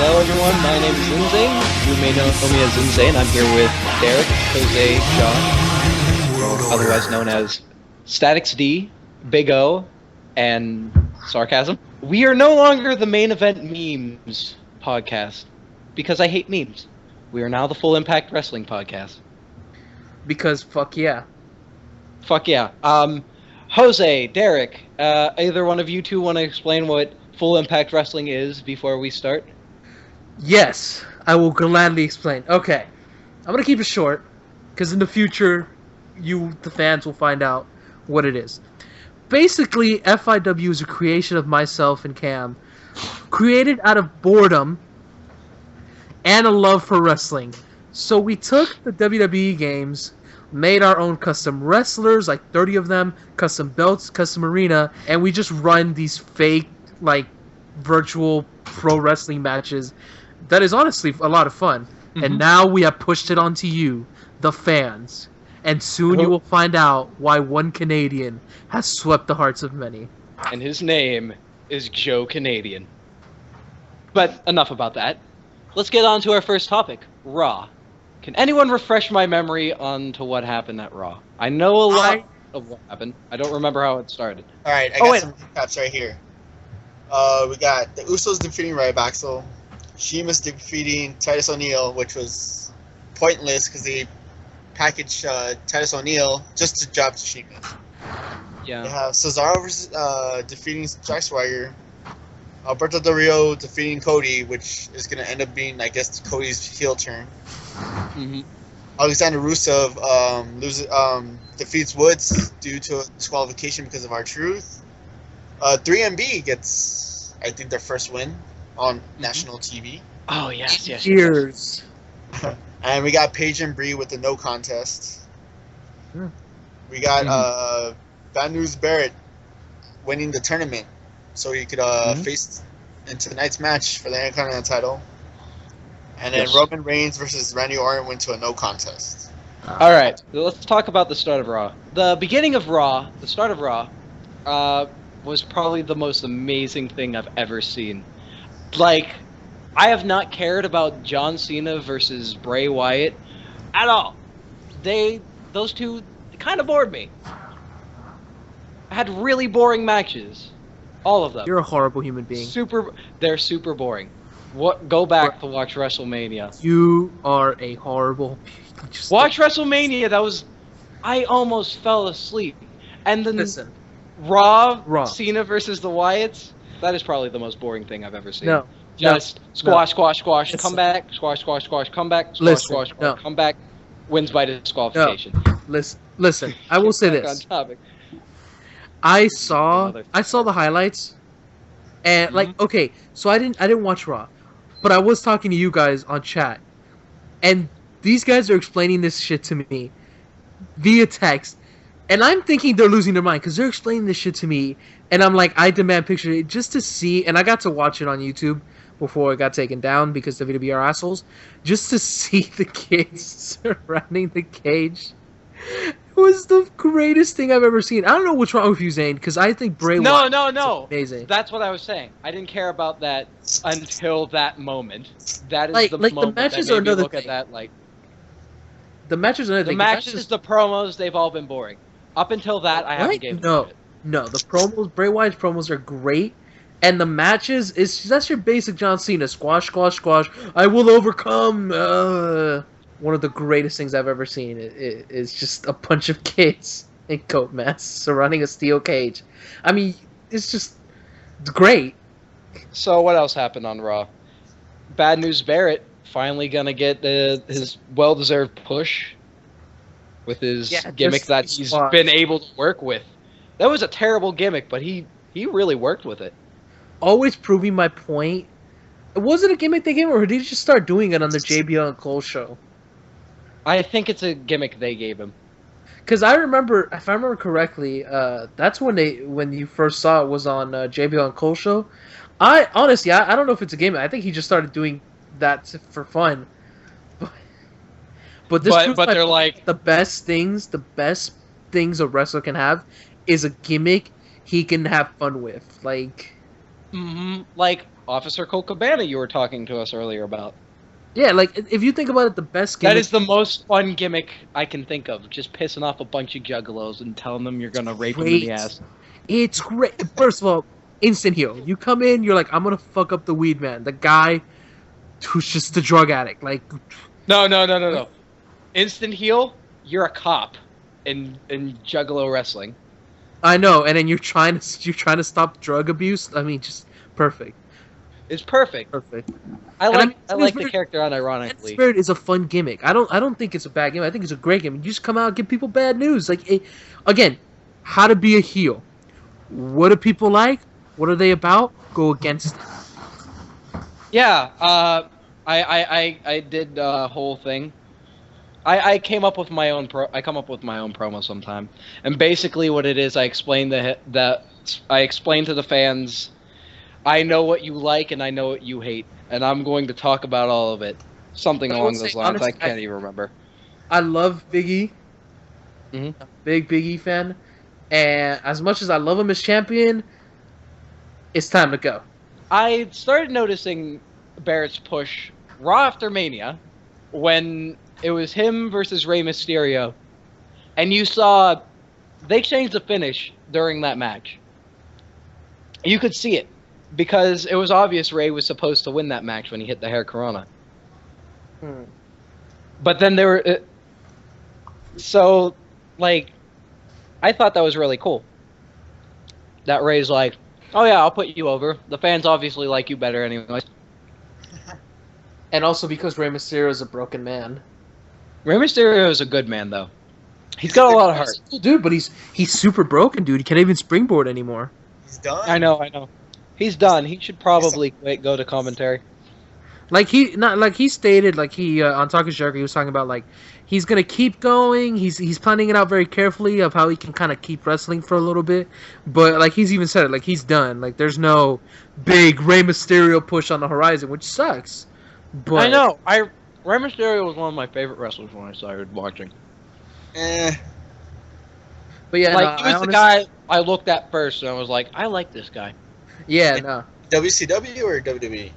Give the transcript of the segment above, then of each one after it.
Hello everyone, my name is iNZANE. You may know me as iNZANE. I'm here with Derrick, Jose, John, otherwise known as Statics D, Big O, and Sarcasm. We are no longer the main event memes podcast, because I hate memes. We are now the Full Impact Wrestling podcast. Because fuck yeah. Fuck yeah. Jose, Derrick, either one of you two want to explain what Full Impact Wrestling is before we start? Yes, I will gladly explain. Okay, I'm gonna keep it short, because in the future, you, the fans, will find out what it is. Basically, FIW is a creation of myself and Cam, created out of boredom and a love for wrestling. So we took the WWE games, made our own custom wrestlers, like 30 of them, custom belts, custom arena, and we just run these fake, like, virtual pro wrestling matches. That is honestly a lot of fun. Mm-hmm. And now we have pushed it onto you, the fans. And soon you will find out why one Canadian has swept the hearts of many. And his name is Joe Canadian. But enough about that. Let's get on to our first topic, Raw. Can anyone refresh my memory onto what happened at Raw? I know a lot of what happened. I don't remember how it started. Alright, I got some recaps right here. We got the Usos defeating Ryback, Sheamus defeating Titus O'Neil, which was pointless because they packaged Titus O'Neil just to drop to Sheamus. Yeah. They have Cesaro defeating Jack Swagger. Alberto Del Rio defeating Cody, which is going to end up being, I guess, Cody's heel turn. Mm-hmm. Alexander Rusev defeats Woods due to a disqualification because of R-Truth. 3MB gets, I think, their first win on national TV. Oh, yes. Cheers. And we got Paige and Bree with the no contest. We got Bad News Barrett winning the tournament, so he could face into tonight's match for the Intercontinental title. And then Roman Reigns versus Randy Orton went to a no contest. All right, so let's talk about the start of Raw. The beginning of Raw, the start of Raw, was probably the most amazing thing I've ever seen. Like, I have not cared about John Cena versus Bray Wyatt at all. Those two kind of bored me. I had really boring matches. All of them. You're a horrible human being. They're super boring. Go back to watch WrestleMania. You are a horrible... Watch WrestleMania. I almost fell asleep. And then Listen. Raw, Cena versus the Wyatts, that is probably the most boring thing I've ever seen. No. Squash, Listen. come back, squash, come back, squash, come back, wins by disqualification. No. Listen, I will say this. On topic. I saw the highlights, and okay, so I didn't watch Raw, but I was talking to you guys on chat, and these guys are explaining this shit to me via text, and I'm thinking they're losing their mind because they're explaining this shit to me, and I'm like, I demand picture just to see, and I got to watch it on YouTube before it got taken down because WWE are assholes, just to see the kids surrounding the cage. It was the greatest thing I've ever seen. I don't know what's wrong with you, Zane, because I think Bray Wyatt is amazing. That's what I was saying. I didn't care about that until that moment. That is the moment the matches that made are another me look thing. At that like the matches are another the thing. matches, the promos, they've all been boring. Up until that, I haven't given No, it. no, the promos, Bray Wyatt's promos are great, and the matches that's your basic John Cena squash. I will overcome. One of the greatest things I've ever seen is just a bunch of kids in coat masks surrounding a steel cage. I mean, it's just great. So what else happened on Raw? Bad News Barrett finally gonna get his well-deserved push with his gimmick that he's been able to work with. That was a terrible gimmick, but he really worked with it. Always proving my point. Was it a gimmick they gave him, or did he just start doing it on the JBL and Cole show? I think it's a gimmick they gave him. Because I remember, if I remember correctly, that's when you first saw it was on JBL and Cole show. I don't know if it's a gimmick. I think he just started doing that for fun. But they're like the best things a wrestler can have is a gimmick he can have fun with. Like, like Officer Colt Cabana you were talking to us earlier about. Yeah, like if you think about it, the best gimmick. That is the most fun gimmick I can think of. Just pissing off a bunch of juggalos and telling them you're gonna rape them in the ass. It's great. First of all, instant heel. You come in, you're like, I'm gonna fuck up the weed man, the guy who's just a drug addict. Like, no. Instant heel. You're a cop in juggalo wrestling. I know, and then you're trying to stop drug abuse. I mean, just perfect. It's perfect. Perfect. I like the character unironically. Spirit is a fun gimmick. I don't think it's a bad gimmick. I think it's a great gimmick. You just come out and give people bad news. Like, again, how to be a heel. What do people like? What are they about? Go against it. Yeah. I did the whole thing. I came up with my own promo sometime, and basically what it is, I explained to the fans, I know what you like and I know what you hate, and I'm going to talk about all of it. Something along those lines. Honestly, I can't even remember. I love Big E. Mm-hmm. Big E fan, and as much as I love him as champion, it's time to go. I started noticing Barrett's push Raw after Mania, when it was him versus Rey Mysterio, and you saw they changed the finish during that match. You could see it, because it was obvious Rey was supposed to win that match when he hit the hair Corona. But then there were... so, like, I thought that was really cool. That Rey's like, oh yeah, I'll put you over. The fans obviously like you better anyway. And also because Rey Mysterio is a broken man. Rey Mysterio is a good man, though. He's got a lot of heart. Dude, but he's super broken, dude. He can't even springboard anymore. He's done. I know. He's done. He should probably go to commentary. Like he stated, like he on Talking Shark, he was talking about like he's gonna keep going. He's planning it out very carefully of how he can kind of keep wrestling for a little bit. But like he's even said it, like he's done. Like there's no big Rey Mysterio push on the horizon, which sucks. But I know. Rey Mysterio was one of my favorite wrestlers when I started watching. Eh. But yeah, like he was the guy I looked at first, and I was like, I like this guy. Yeah, no. WCW or WWE?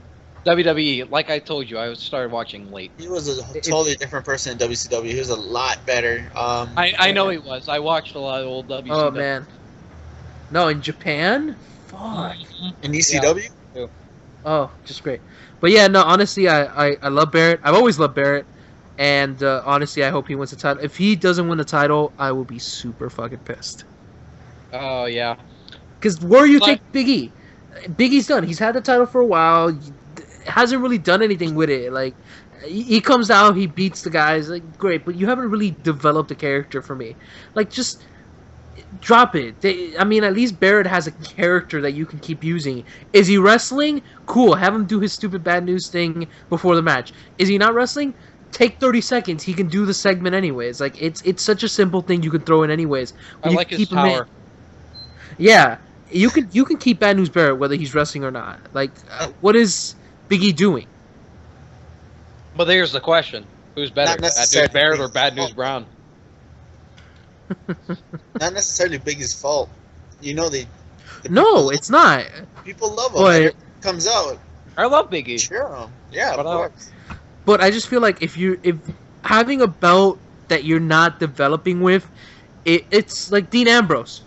WWE. Like I told you, I started watching late. He was a totally different person in WCW. He was a lot better. I know he was. I watched a lot of old WCW. Oh man. No, in Japan? Fuck. In ECW? Yeah. Oh, just great. But yeah, no, honestly, I love Barrett. I've always loved Barrett. And honestly, I hope he wins the title. If he doesn't win the title, I will be super fucking pissed. Oh, yeah. Because where you take Big E? Big E's done. He's had the title for a while. Hasn't really done anything with it. Like, he comes out, he beats the guys. Like, great, but you haven't really developed a character for me. Like, just drop it. I mean, at least Barrett has a character that you can keep using. Is he wrestling? Cool. Have him do his stupid bad news thing before the match. Is he not wrestling? Take 30 seconds. He can do the segment anyways. Like, it's such a simple thing you can throw in anyways. I like his power. Yeah. You can keep Bad News Barrett whether he's wrestling or not. Like, what is Big E doing? But there's the question: who's better, Bad News Barrett or Bad News Brown? Not necessarily Biggie's fault. You know No, it's not. People love him. When it comes out. I love Big E. Cheer him. Yeah, of course. But I just feel like if having a belt that you're not developing with, it's like Dean Ambrose.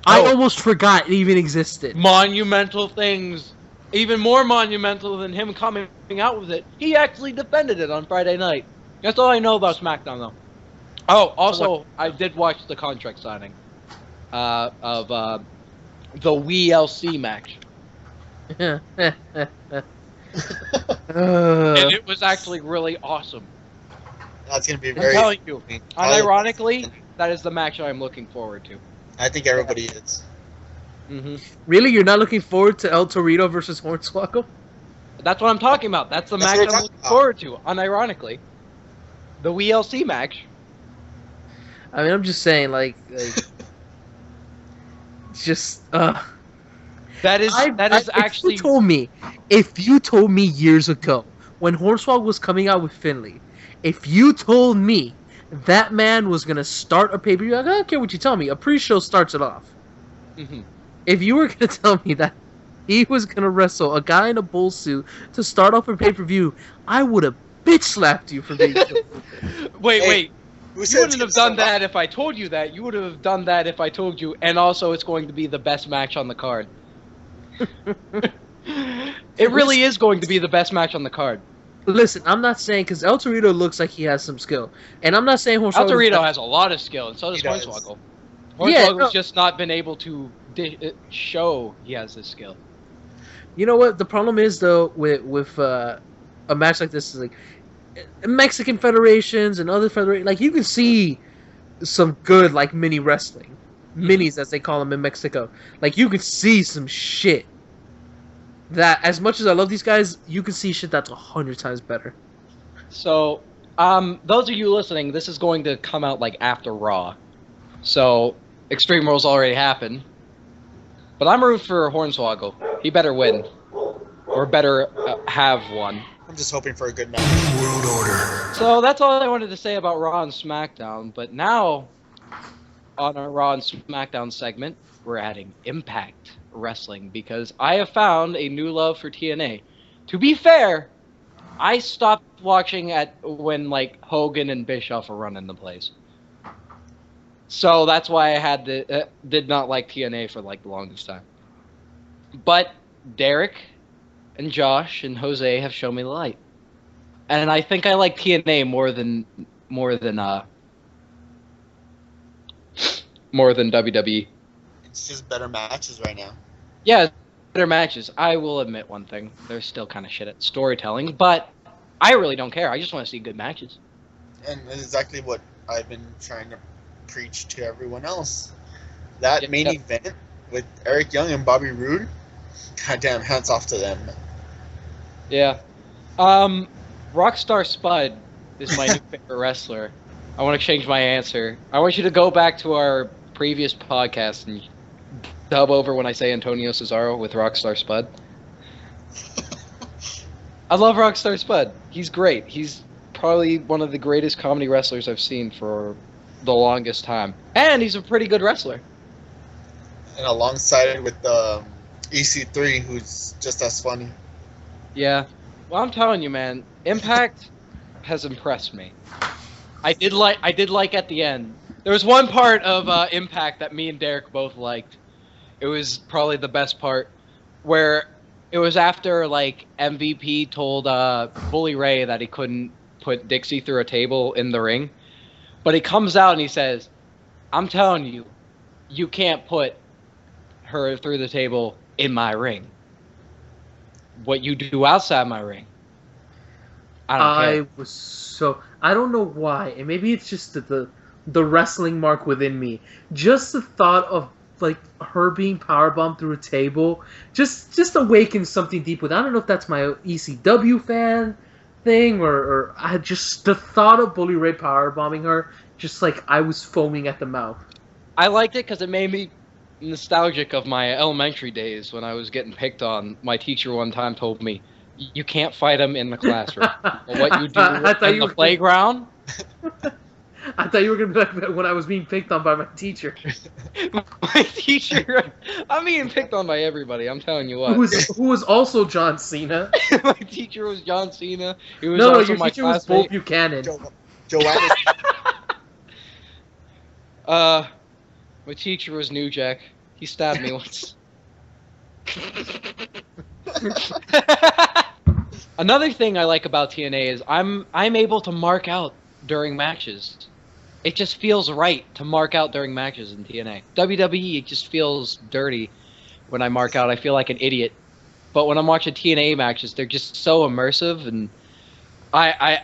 I almost forgot it even existed. Monumental things. Even more monumental than him coming out with it. He actually defended it on Friday night. That's all I know about SmackDown, though. Oh, also, I did watch the contract signing of the WeLC match. And it was actually really awesome. That's going to be very... I'm telling you. Unironically, that is the match I'm looking forward to. I think everybody is. Mm-hmm. Really? You're not looking forward to El Torito versus Hornswoggle? That's what I'm talking about. That's the match I'm looking forward to, unironically. The WeLC match. I mean, I'm just saying, like it's just, That is actually... If you told me years ago, when Hornswoggle was coming out with Finlay, if you told me that man was going to start a pay-per-view, like, I don't care what you tell me, a pre-show starts it off. Mm-hmm. If you were going to tell me that, he was gonna wrestle a guy in a bull suit to start off a pay-per-view, I would have bitch slapped you for being so Wait, Hey, wait. Who You said wouldn't have done that if I told you that. You would have done that if I told you, and also it's going to be the best match on the card. It really is going to be the best match on the card. Listen, I'm not saying because El Torito looks like he has some skill, and I'm not saying El Hornswoggle Torito has a lot of skill, and so does He does. Hornswoggle. Yeah, Hornswoggle's just not been able to show he has this skill. You know what? The problem is though with a match like this is like Mexican federations and other federations. Like you can see some good like mini wrestling, minis as they call them in Mexico. Like you can see some shit. That as much as I love these guys, you can see shit that's 100 times better. So, those of you listening, this is going to come out like after Raw. So, Extreme Rules already happened. But I'm rooting for Hornswoggle. He better win. Or better have one. I'm just hoping for a good match. World Order. So, that's all I wanted to say about Raw and SmackDown. But now, on our Raw and SmackDown segment, we're adding Impact Wrestling because I have found a new love for TNA. To be fair, I stopped watching when like Hogan and Bischoff were running the place. So that's why I had did not like TNA for like the longest time. But Derrick and Josh and Jose have shown me the light, and I think I like TNA more than WWE. It's just better matches right now. Yeah, better matches. I will admit one thing. They're still kind of shit at storytelling, but I really don't care. I just want to see good matches. And it's exactly what I've been trying to preach to everyone else. That main event with Eric Young and Bobby Roode, goddamn, hats off to them. Yeah. Rockstar Spud is my new favorite wrestler. I want to change my answer. I want you to go back to our previous podcast and dub over when I say Antonio Cesaro with Rockstar Spud. I love Rockstar Spud. He's great. He's probably one of the greatest comedy wrestlers I've seen for the longest time. And he's a pretty good wrestler. And alongside with EC3, who's just as funny. Yeah. Well, I'm telling you, man, Impact has impressed me. I did like at the end. There was one part of Impact that me and Derrick both liked. It was probably the best part, where it was after like MVP told Bully Ray that he couldn't put Dixie through a table in the ring, but he comes out and he says, "I'm telling you, you can't put her through the table in my ring. What you do outside my ring, I don't care." I don't know why, and maybe it's just the wrestling mark within me. Just the thought of like her being powerbombed through a table just awakens something deep within. I don't know if that's my ECW fan thing or I just the thought of Bully Ray powerbombing her, just like I was foaming at the mouth. I liked it because it made me nostalgic of my elementary days when I was getting picked on. My teacher one time told me, "You can't fight him in the classroom. But what you do in the playground." I thought you were gonna be like when I was being picked on by my teacher. My teacher, I'm being picked on by everybody. I'm telling you what. Who was also John Cena. My teacher was John Cena. He was No, also your my teacher was classmate. Bull Buchanan. Joanna. My teacher was New Jack. He stabbed me once. Another thing I like about TNA is I'm able to mark out during matches. It just feels right to mark out during matches in TNA. WWE, it just feels dirty when I mark out. I feel like an idiot. But when I'm watching TNA matches, they're just so immersive. And I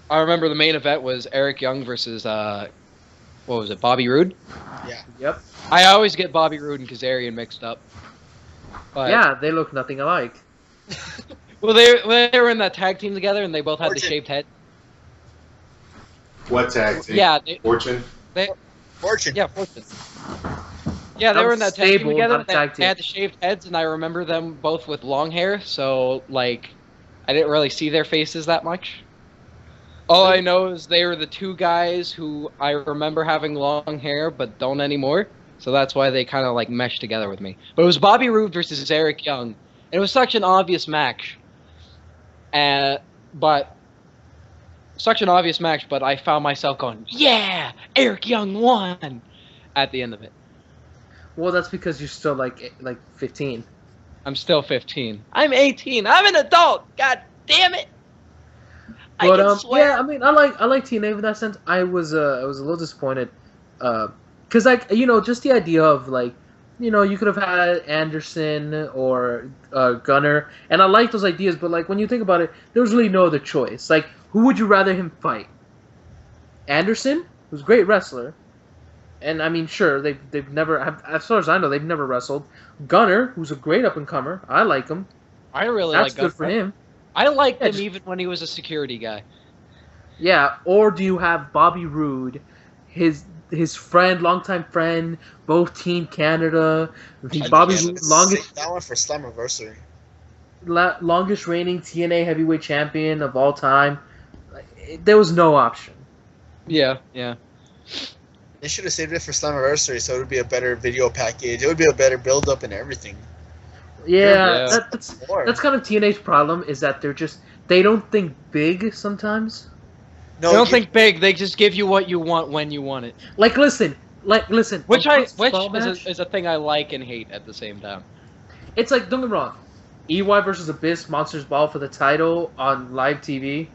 remember the main event was Eric Young versus what was it, Bobby Roode? Yeah. Yep. I always get Bobby Roode and Kazarian mixed up. But, Yeah, they look nothing alike. Well, they were in that tag team together, and they both had the shaved head. What tag team? Yeah, Fortune? Fortune. Yeah, Fortune. Yeah, they were in that tag team Stable, together. not a tag They had team. the shaved heads, and I remember them both with long hair. So, like, I didn't really see their faces that much. All I know is they were the two guys who I remember having long hair, but don't anymore. So that's why they kind of like meshed together with me. But it was Bobby Roode versus Eric Young. And it was such an obvious match. But I found myself going, yeah, Eric Young won at the end of it. Well, that's because you're still like 15. I'm still 15. I'm 18. I'm an adult. God damn it. But yeah, I mean, I like TNA in that sense. I was a little disappointed, because just the idea of you could have had Anderson or Gunner, and I like those ideas. But when you think about it, there was really no other choice. Who would you rather him fight? Anderson, who's a great wrestler, and I mean, sure, they've never, as far as I know, they've never wrestled. Gunner, who's a great up and comer, I like him. I really That's like Gunner. good for him. I liked him even when he was a security guy. Yeah, or do you have Bobby Roode, his friend, longtime friend, both Team Canada. Bobby Roode, that one for Slammiversary. Longest reigning TNA heavyweight champion of all time. There was no option. Yeah. They should have saved it for Slammiversary, so it would be a better video package. It would be a better build up and everything. Yeah. That's kind of TNA's problem, is that they don't think big sometimes. No, they don't think big. They just give you what you want when you want it. Listen. Which is a thing I like and hate at the same time. It's don't get me wrong. EY versus Abyss Monsters Ball for the title on live TV.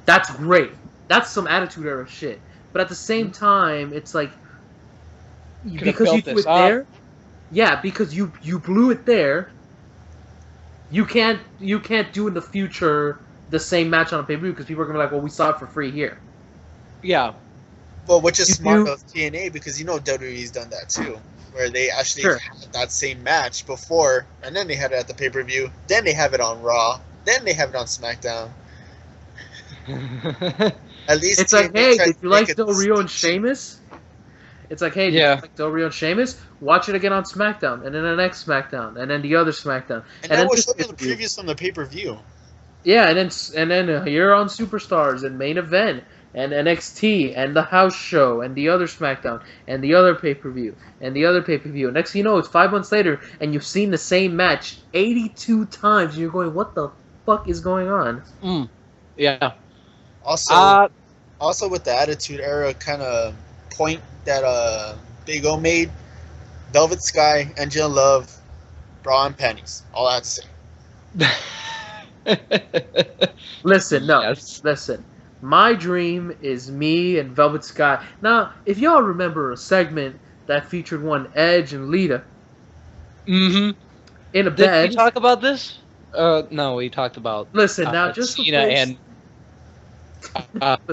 That's great. That's some Attitude Era shit. But at the same time, it's because you threw it there. Yeah, because you blew it there. You can't do in the future the same match on a pay-per-view because people are gonna be like, well, we saw it for free here. Yeah. Well, which is smart of TNA because WWE's done that too, where they actually had that same match before, and then they had it at the pay-per-view, then they have it on Raw, then they have it on SmackDown. At least it's TNA hey, did you like Del Rio and Sheamus? It's hey, did you like Del Rio and Sheamus? Watch it again on SmackDown, and then the next SmackDown, and then the other SmackDown. And that will show you the previews from the pay-per-view. Yeah, and then here on Superstars and Main Event and NXT and the House Show and the other SmackDown and the other pay-per-view and the other pay-per-view. Next thing you know, it's 5 months later and you've seen the same match 82 times and you're going, what the fuck is going on? Yeah. Also with the Attitude Era kind of point that Big O made, Velvet Sky, Angela Love, bra and panties. All I have to say. Listen. My dream is me and Velvet Sky. Now, if y'all remember a segment that featured one Edge and Lita. In a bed. Did we talk about this? No, we talked about. Listen, now just Cena and.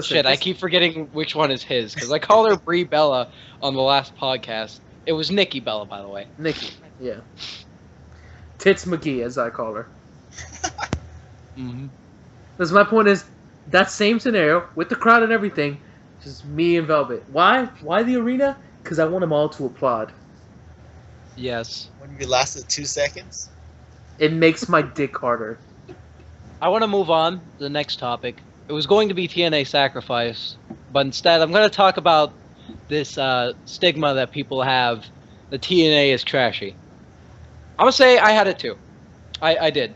Shit, I keep forgetting which one is his because I call her Brie Bella on the last podcast. It was Nikki Bella, by the way. Nikki, yeah. Tits McGee, as I call her. Because my point is, that same scenario with the crowd and everything, just me and Velvet. Why? Why the arena? Because I want them all to applaud. Yes. When you lasted 2 seconds. It makes my dick harder. I want to move on to the next topic. It was going to be TNA Sacrifice, but instead I'm going to talk about this stigma that people have. The TNA is trashy. I'm going to say I had it too. I did.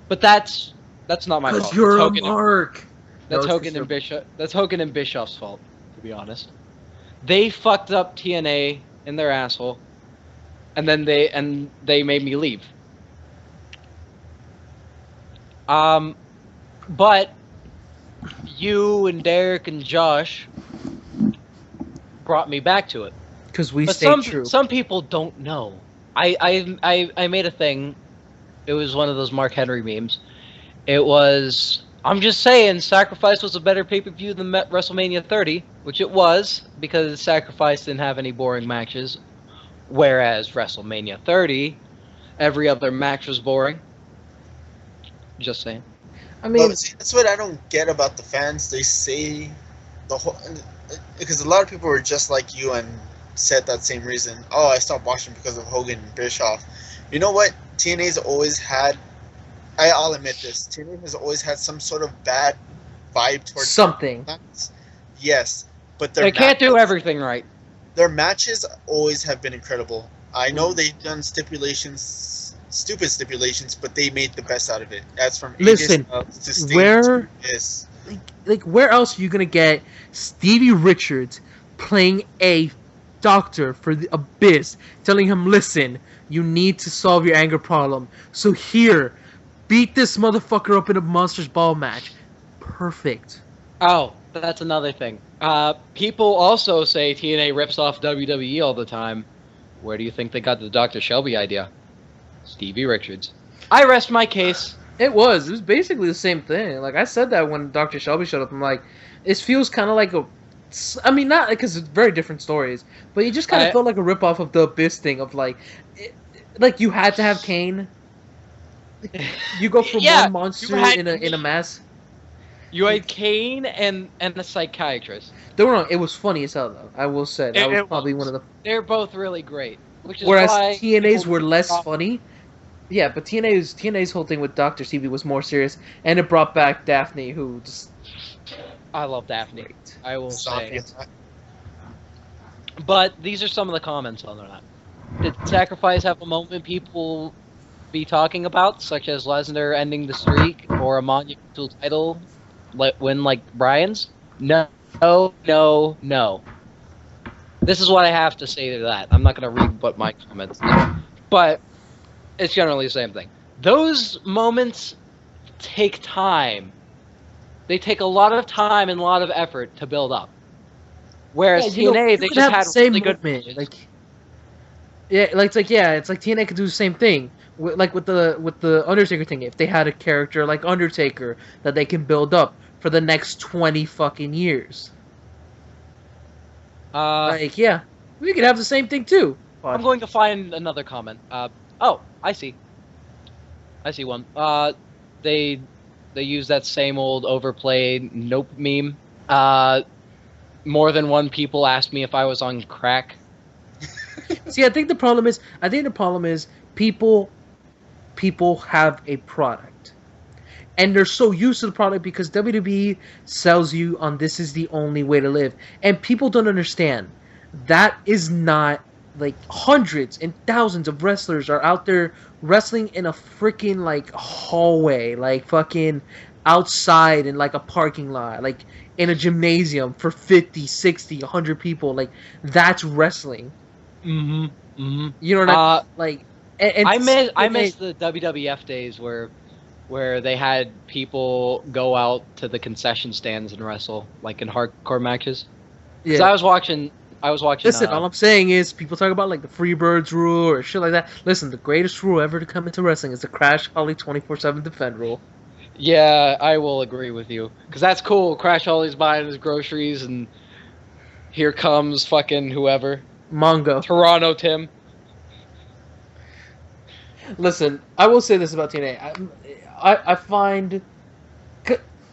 But that's not my fault. Because you're a mark. That's Hogan and Bishop. That's Hogan and Bischoff's fault, to be honest. They fucked up TNA in their asshole, and then they made me leave. But you and Derrick and Josh brought me back to it. Because we stayed true. Some people don't know. I made a thing. It was one of those Mark Henry memes. It was, I'm just saying, Sacrifice was a better pay-per-view than WrestleMania 30, which it was, because Sacrifice didn't have any boring matches, whereas WrestleMania 30, every other match was boring. Just saying. I mean, that's what I don't get about the fans. They say the whole, because a lot of people were just like you and said that same reason. Oh, I stopped watching because of Hogan and Bischoff. You know what? TNA's always had, I'll admit this, TNA has always had some sort of bad vibe towards something. Yes, but they can't do everything right. their matches always have been incredible. I know they've done stipulations, stupid stipulations, but they made the best out of it. That's from Listen, to Sting where to this. like where else are you gonna get Stevie Richards playing a doctor for the Abyss, telling him, "Listen, you need to solve your anger problem. So here, beat this motherfucker up in a Monsters Ball match." Perfect. Oh, that's another thing. People also say TNA rips off WWE all the time. Where do you think they got the Dr. Shelby idea? Stevie Richards. I rest my case. It was basically the same thing. Like, I said that when Dr. Shelby showed up. I'm like, it feels kind of like a. I mean, not because it's very different stories, but it just kind of felt like a ripoff of the Abyss thing of like, like you had to have Kane. You go from one monster in a mass. You had Kane and a psychiatrist. Don't get me wrong, it was funny as hell though. I will say that was probably one of the. They're both really great. Which is Whereas why TNA's were less funny. Yeah, but TNA's whole thing with Dr. Stevie was more serious, and it brought back Daphne, who just. I love Daphne. Great. I will say. Zombie. But these are some of the comments on that. Did Sacrifice have a moment people be talking about, such as Lesnar ending the streak or a monumental title win like Bryan's? No, no, no. This is what I have to say to that. I'm not going to read what my comments are. But it's generally the same thing. Those moments take time. They take a lot of time and a lot of effort to build up. Whereas TNA, they just had really good moments. Like, yeah, like it's like TNA could do the same thing. Like with the Undertaker thing, if they had a character like Undertaker that they can build up for the next 20 fucking years. Like, yeah, we could have the same thing too. I'm going to find another comment. Oh, I see. I see one. They use that same old overplayed nope meme. More than one people asked me if I was on crack. See, I think the problem is people have a product. And they're so used to the product because WWE sells you on this is the only way to live. And people don't understand. That is not, like, hundreds and thousands of wrestlers are out there wrestling in a freaking, like, hallway. Like, fucking outside in, like, a parking lot. Like, in a gymnasium for 50, 60, 100 people. Like, that's wrestling. Mm-hmm. Mm-hmm. You know what I mean? Like, and I miss the WWF days where they had people go out to the concession stands and wrestle, like in hardcore matches. Because I was watching. Listen, all I'm saying is people talk about like the Freebirds rule or shit like that. Listen, the greatest rule ever to come into wrestling is the Crash Holly 24/7 defend rule. Yeah, I will agree with you. Because that's cool. Crash Holly's buying his groceries and here comes fucking whoever. Mongo. Toronto Tim. Listen, I will say this about TNA. I find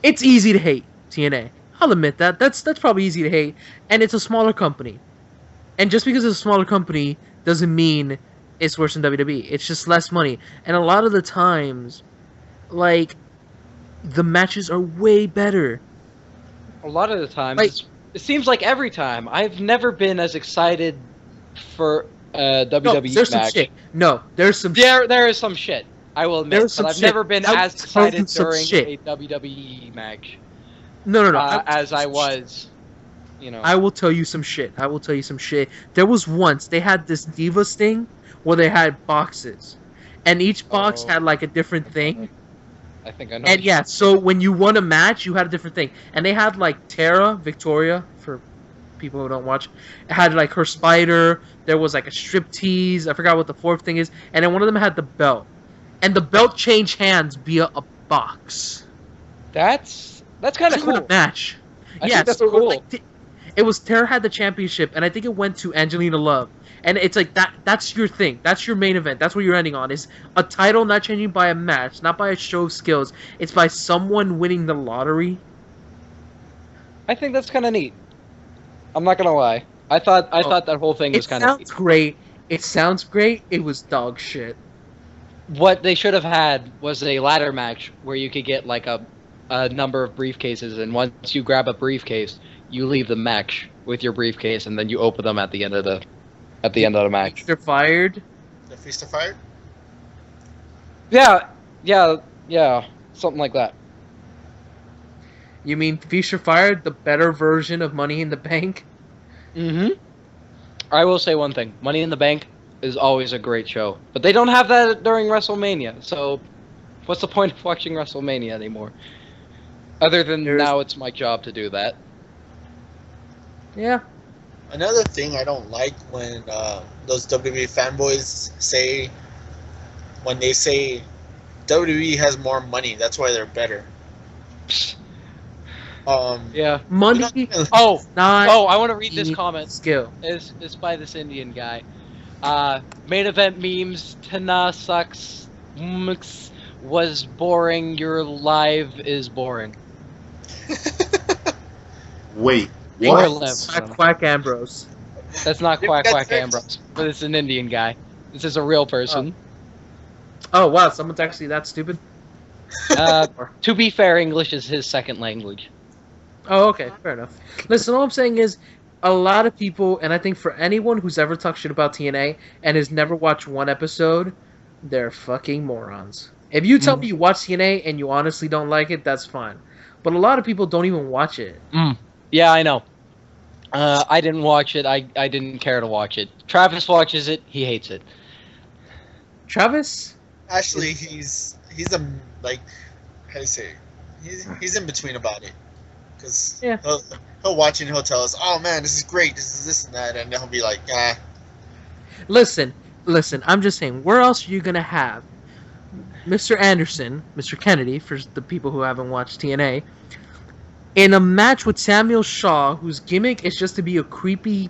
it's easy to hate TNA. I'll admit that. That's probably easy to hate. And it's a smaller company. And just because it's a smaller company doesn't mean it's worse than WWE. It's just less money. And a lot of the times, like, the matches are way better. A lot of the times, like, it seems like every time. I've never been as excited for a WWE there's match. Some shit. No, there's some There is some shit. I will admit, but I've never been as excited during a WWE match. No. As I was, you know. I will tell you some shit. There was once they had this Divas thing where they had boxes, and each box had like a different thing. I think I know. And yeah, so when you won a match, you had a different thing, and they had like Victoria for people who don't watch. It had like her spider. There was like a striptease. I forgot what the fourth thing is, and then one of them had the belt. And the belt changed hands via a box. That's kind of cool. A match. I think that's cool. It was Tara had the championship, and I think it went to Angelina Love. And it's like that's your thing. That's your main event. That's what you're ending on. Is a title not changing by a match, not by a show of skills. It's by someone winning the lottery. I think that's kind of neat. I'm not gonna lie. I thought that whole thing was kind of neat. It sounds great. It was dog shit. What they should have had was a ladder match where you could get like a number of briefcases, and once you grab a briefcase, you leave the match with your briefcase, and then you open them at the end of the match. They're fired. The feast of fire. Yeah, something like that. You mean Feast or Fired, the better version of Money in the Bank? Mm-hmm. I will say one thing: Money in the Bank is always a great show, but they don't have that during WrestleMania. So, what's the point of watching WrestleMania anymore? Other than now, it's my job to do that. Yeah. Another thing I don't like when those WWE fanboys say, when they say WWE has more money, that's why they're better. Yeah. Money. Oh, Not I want to read this comment. Skill. It's by this Indian guy. Main event memes. Tana sucks. Mx was boring. Your live is boring. Wait, Or what? live. Quack Ambrose. That's not Quack That's Quack it. Ambrose, but it's an Indian guy. This is a real person. Oh wow, someone's actually that stupid. To be fair, English is his second language. Oh, okay, fair enough. Listen, all I'm saying is, a lot of people, and I think for anyone who's ever talked shit about TNA and has never watched one episode, they're fucking morons. If you tell me you watch TNA and you honestly don't like it, that's fine. But a lot of people don't even watch it. Yeah, I know. I didn't watch it. I didn't care to watch it. Travis watches it. He hates it. Travis? Actually, he's a like, how do you say? He's in between about it, because he'll watch it and he'll tell us, oh man, this is great, this is this and that, and then he'll be like, ah. Listen, I'm just saying, where else are you going to have Mr. Anderson, Mr. Kennedy, for the people who haven't watched TNA, in a match with Samuel Shaw, whose gimmick is just to be a creepy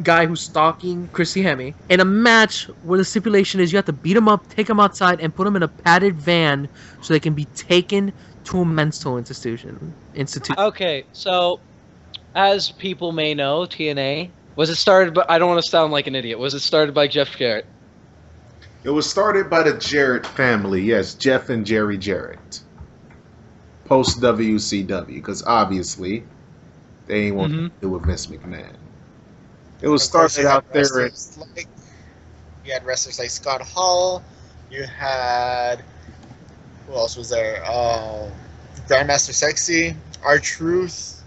guy who's stalking Chrissy Hemme, in a match where the stipulation is you have to beat him up, take him outside, and put him in a padded van so they can be taken to a mental institution. Okay, so as people may know, TNA was it started by? I don't want to sound like an idiot. Was it started by Jeff Jarrett? It was started by the Jarrett family. Yes, Jeff and Jerry Jarrett. Post WCW, because obviously they ain't want to do with Vince McMahon. It was started out there. You had wrestlers like Scott Hall. You had, who else was there? Grandmaster Sexy, R-Truth.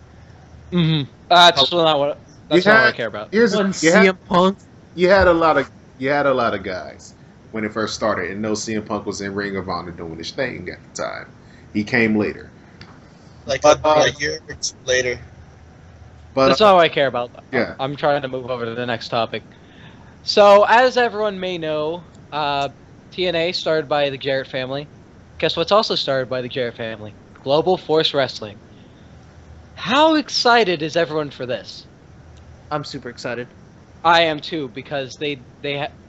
That's not what. That's not what I care about. CM Punk. You had a lot of guys when it first started, and no CM Punk was in Ring of Honor doing his thing at the time. He came later, like a year or two later. But that's not what I care about. Yeah. I'm trying to move over to the next topic. So, as everyone may know, TNA started by the Jarrett family. Guess what's also started by the Jarrett family? Global Force Wrestling. How excited is everyone for this? I'm super excited. I am too, because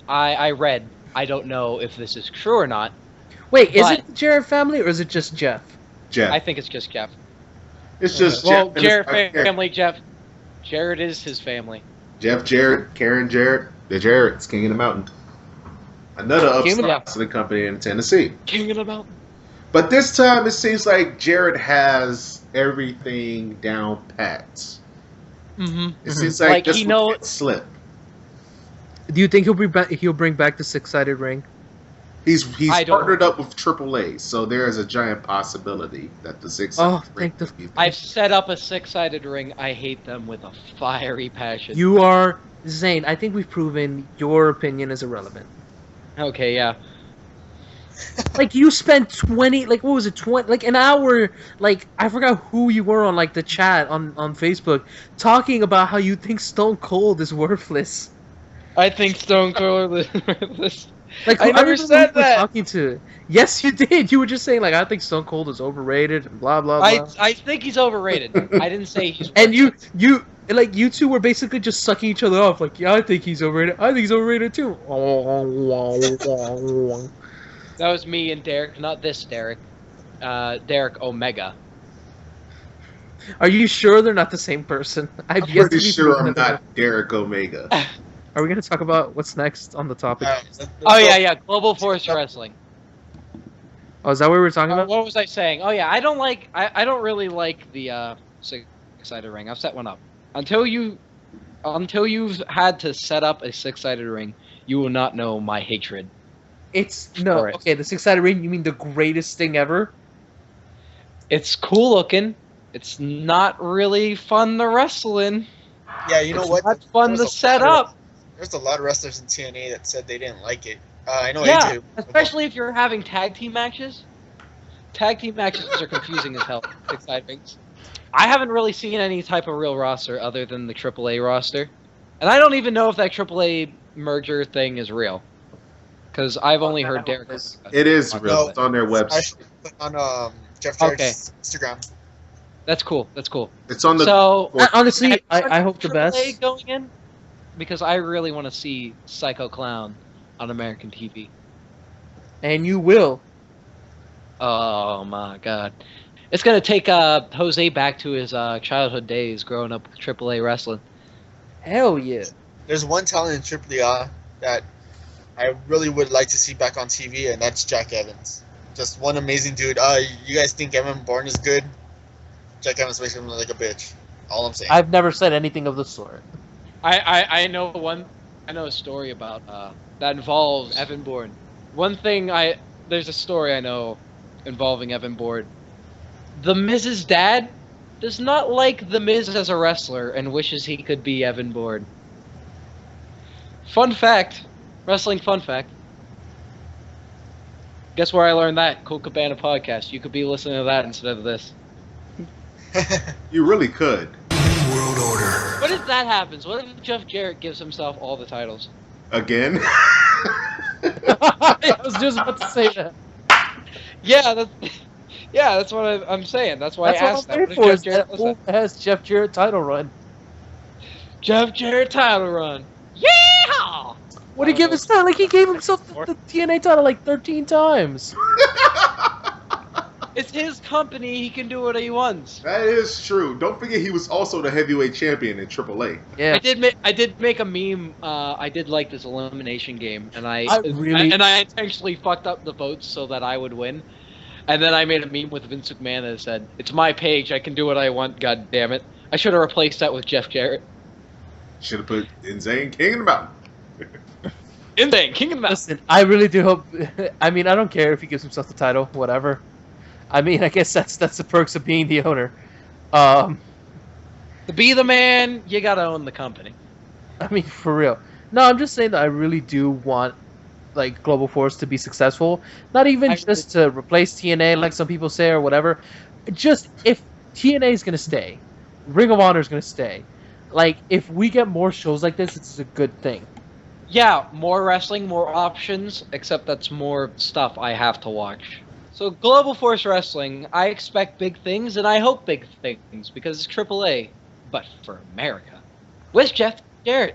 I read. I don't know if this is true or not. Wait, is it the Jarrett family or is it just Jeff? Jeff. I think it's just Jeff. It's just well, Jeff. Jarrett family, Jeff. Jarrett is his family. Jeff Jarrett, Karen Jarrett, the Jarretts, King of the Mountain. Another upstart to the company in Tennessee. King of the Mountain. But this time it seems like Jarrett has everything down pat. It seems like this one can't slip. Do you think he'll bring back the six-sided ring? He's partnered up with AAA, so there is a giant possibility that the six-sided ring. I've set up a six-sided ring. I hate them with a fiery passion. You are Zane. I think we've proven your opinion is irrelevant. Okay, yeah. Like you spent 20, like what was it, 20, like an hour, like I forgot who you were on, like the chat on Facebook, talking about how you think Stone Cold is worthless. I think Stone Cold is worthless. Like I never said that. Talking to, yes, you did. You were just saying like I think Stone Cold is overrated and blah blah blah. I think he's overrated. I didn't say he's. And you two were basically just sucking each other off. Like, yeah, I think he's overrated. I think he's overrated too. That was me and Derrick, not this Derrick. Derrick Omega. Are you sure they're not the same person? I'm pretty sure I'm not Derrick Omega. Are we going to talk about what's next on the topic? Yeah. Global Force Wrestling. Oh, is that what we were talking about? What was I saying? Oh yeah, I don't really like the six-sided ring. I've set one up. Until you've had to set up a six-sided ring, you will not know my hatred. It's no For it. okay. The six-sided ring. You mean the greatest thing ever? It's cool looking. It's not really fun to wrestle in. Yeah, you know It's what? not fun There's to a set lot of- up. There's a lot of wrestlers in TNA that said they didn't like it. I know Yeah, AJ. especially if you're having tag team matches. Tag team matches are confusing as hell. Six-sided rings. I haven't really seen any type of real roster other than the AAA roster, and I don't even know if that AAA merger thing is real. Because I've only heard Derrick. It is on real. it. It's on their I website. put on Jeff Jarrett's Instagram. That's cool. That's cool. It's on the. So Honestly, I hope the AAA best. going in because I really want to see Psycho Clown on American TV. And you will. Oh my god. It's gonna take Jose back to his childhood days growing up with AAA wrestling. Hell yeah. There's one talent in AAA that I really would like to see back on TV, and that's Jack Evans. Just one amazing dude. You guys think Evan Bourne is good? Jack Evans makes him look like a bitch. All I'm saying. I've never said anything of the sort. I know a story about that involves Evan Bourne. There's a story I know involving Evan Bourne. The Miz's dad does not like The Miz as a wrestler and wishes he could be Evan Bourne. Fun fact. Wrestling fun fact. Guess where I learned that? Cool Cabana podcast. You could be listening to that instead of this. You really could. World Order. What if that happens? What if Jeff Jarrett gives himself all the titles? Again. I was just about to say that. Yeah, that's what I'm saying. That's why That's I what asked I'm that. waiting What if for. Jeff Jarrett Is that who has Jeff Jarrett title run? Jeff Jarrett title run. Yeehaw! What did he give his title? Like he gave himself the TNA title like 13 times. It's his company. He can do what he wants. That is true. Don't forget he was also the heavyweight champion in AAA. Yeah. I did make a meme. I did like this elimination game, and I really- intentionally fucked up the votes so that I would win. And then I made a meme with Vince McMahon that said, "It's my page. I can do what I want. God damn it!" I should have replaced that with Jeff Jarrett. Should have put iNZANE King in the Mountain. iNZANE King of the Mountain. Listen, I really do hope. I mean, I don't care if he gives himself the title, whatever. I mean, I guess that's the perks of being the owner. To be the man, you gotta own the company. I mean, for real. No, I'm just saying that I really do want, like, Global Force to be successful. Not even just to replace TNA, like some people say, or whatever. Just if TNA is gonna stay, Ring of Honor is gonna stay. Like, if we get more shows like this, it's a good thing. Yeah, more wrestling, more options, except that's more stuff I have to watch. So Global Force Wrestling, I expect big things, and I hope big things, because it's AAA, but for America. With Jeff Jarrett.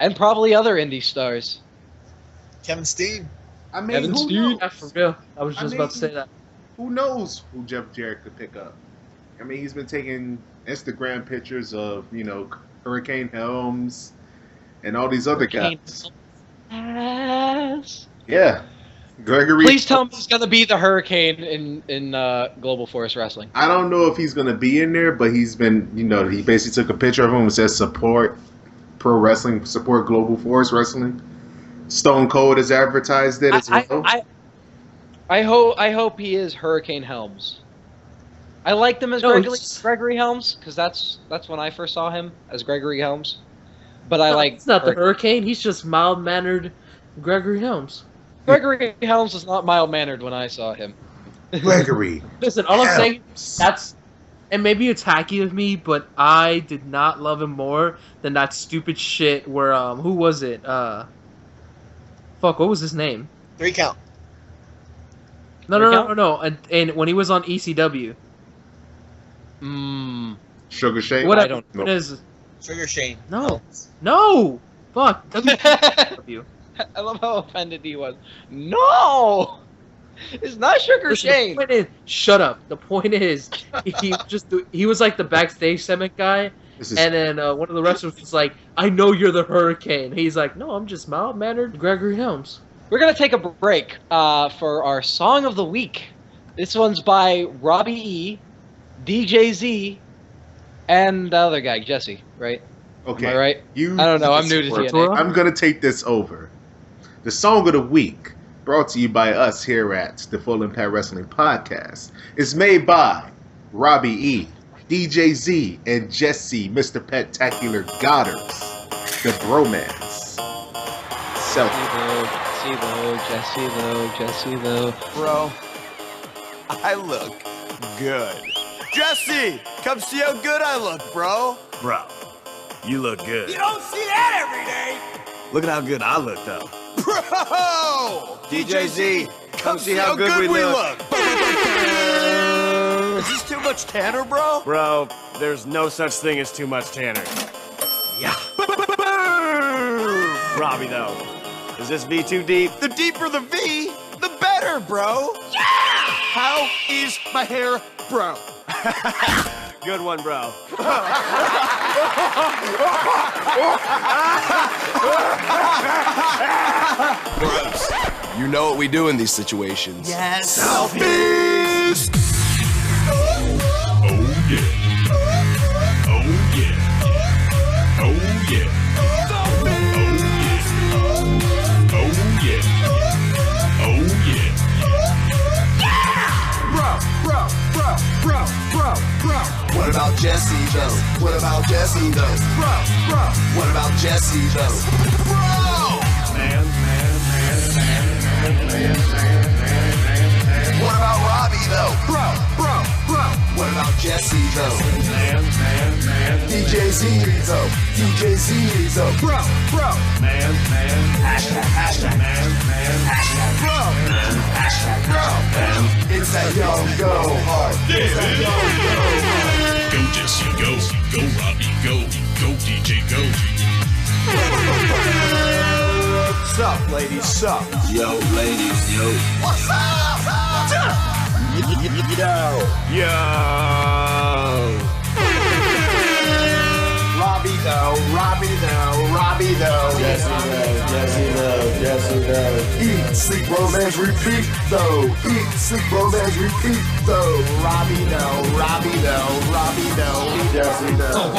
And probably other indie stars. Kevin Steen. I mean, Evan who Steve. knows? Yeah, for real. I was just about to say that. Who knows who Jeff Jarrett could pick up? I mean, he's been taking Instagram pictures of, Hurricane Helms and all these other guys. Yes. Yeah. Gregory. Please tell me he's gonna be the Hurricane in Global Force Wrestling. I don't know if he's going to be in there, but he's been, he basically took a picture of him and says support pro wrestling, support Global Force Wrestling. Stone Cold has advertised it as well. I hope he is Hurricane Helms. I liked him as Gregory Helms because that's when I first saw him as Gregory Helms. But I like It's not the Hurricane. He's just mild-mannered Gregory Helms. Gregory Helms was not mild-mannered when I saw him. Gregory. Listen, all I'm saying that's, and maybe it's hacky of me, but I did not love him more than that stupid shit where who was it? Fuck, what was his name? 3 count. No. And when he was on ECW. Sugar Shane? What I don't know. Is, Sugar Shane. no! Fuck. WCW. I love how offended he was. No! It's not Sugar Listen, Shane! the point is, shut up. The point is, he was like the backstage segment guy, and then one of the wrestlers was like, "I know you're the Hurricane." He's like, "No, I'm just mild-mannered Gregory Helms." We're gonna take a break for our song of the week. This one's by Robbie E, DJ Z, And the other guy, Jesse, right? Okay. Am I right? You I don't know. I'm new to work. TNA. I'm gonna take this over. The song of the week, brought to you by us here at the Full Impact Wrestling Podcast, is made by Robbie E, DJ Z, and Jesse, Mr. Petacular Godders, the Bromance. Jesse though. Bro, I look good. Jesse, come see how good I look, bro. Bro, you look good. You don't see that every day. Look at how good I look, though. Bro! DJ Z, come see how good we look. Is this too much Tanner, bro? Bro, there's no such thing as too much Tanner. Yeah. Robbie, though, is this V too deep? The deeper the V, the better, bro. Yeah! How is my hair, bro? Good one, bro. Bros, you know what we do in these situations. Yes. Selfies! Oh yeah. Oh yeah. Oh yeah. Oh yeah. Oh yeah. Oh yeah. Bro. What about Jesse, though? What about Jesse, though? Bro. What about Jesse, though? Bro! Man. What about Robbie, though? Bro. What about Jesse, though? Man. DJ Z, though. Bro. Man. Bro. It's that young go hard. It's that young go hard. Go Jesse, go. Go Robbie, go. Go DJ, go. Sup, ladies, sup? Yo, ladies, yo. What's up? Yo. Robbie though. Jesse though. Eat, sleep, romance, repeat though. Eat, sleep, romance, repeat though. Robbie though. Jesse though. Oh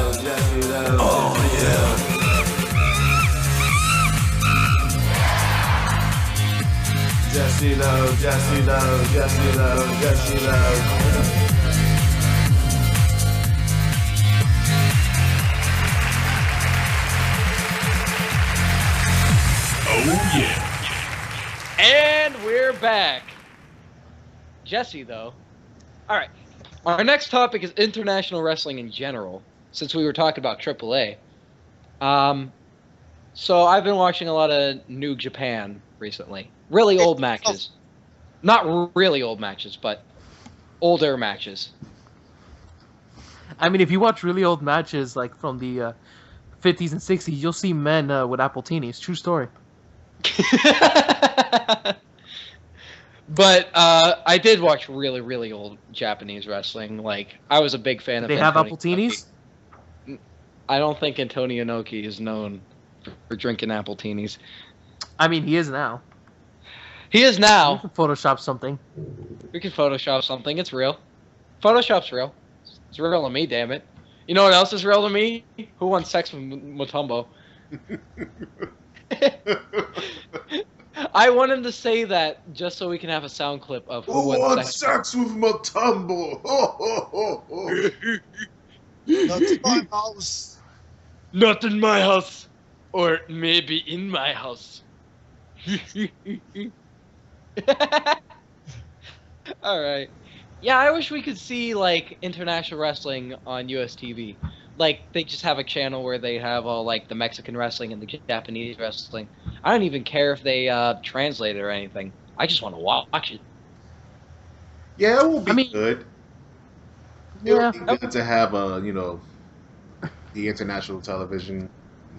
yeah. Jesse though. Oh yeah. And we're back. Jesse, though. All right. Our next topic is international wrestling in general, since we were talking about AAA. So I've been watching a lot of New Japan recently. Really old matches. Not really old matches, but older matches. I mean, if you watch really old matches, like from the 50s and 60s, you'll see men with Appletinis. True story. But I did watch really, really old Japanese wrestling. Like, I was a big fan of. They have Antonio Appletinis? Inoki. I don't think Antonio Inoki is known for drinking Appletinis. I mean, he is now. He is You now. can Photoshop something. We can Photoshop something. It's real. Photoshop's real. It's real to me, damn it. You know what else is real to me? Who wants sex with Mutombo? I want him to say that just so we can have a sound clip of who wants sex. with Mutombo? That's my house. Not in my house. Or maybe in my house. Alright. Yeah, I wish we could see, like, international wrestling on US TV. Like, they just have a channel where they have all, like, the Mexican wrestling and the Japanese wrestling. I don't even care if they translate it or anything. I just want to watch it. Yeah, it will be I mean, good. It yeah. would be good to have the international television,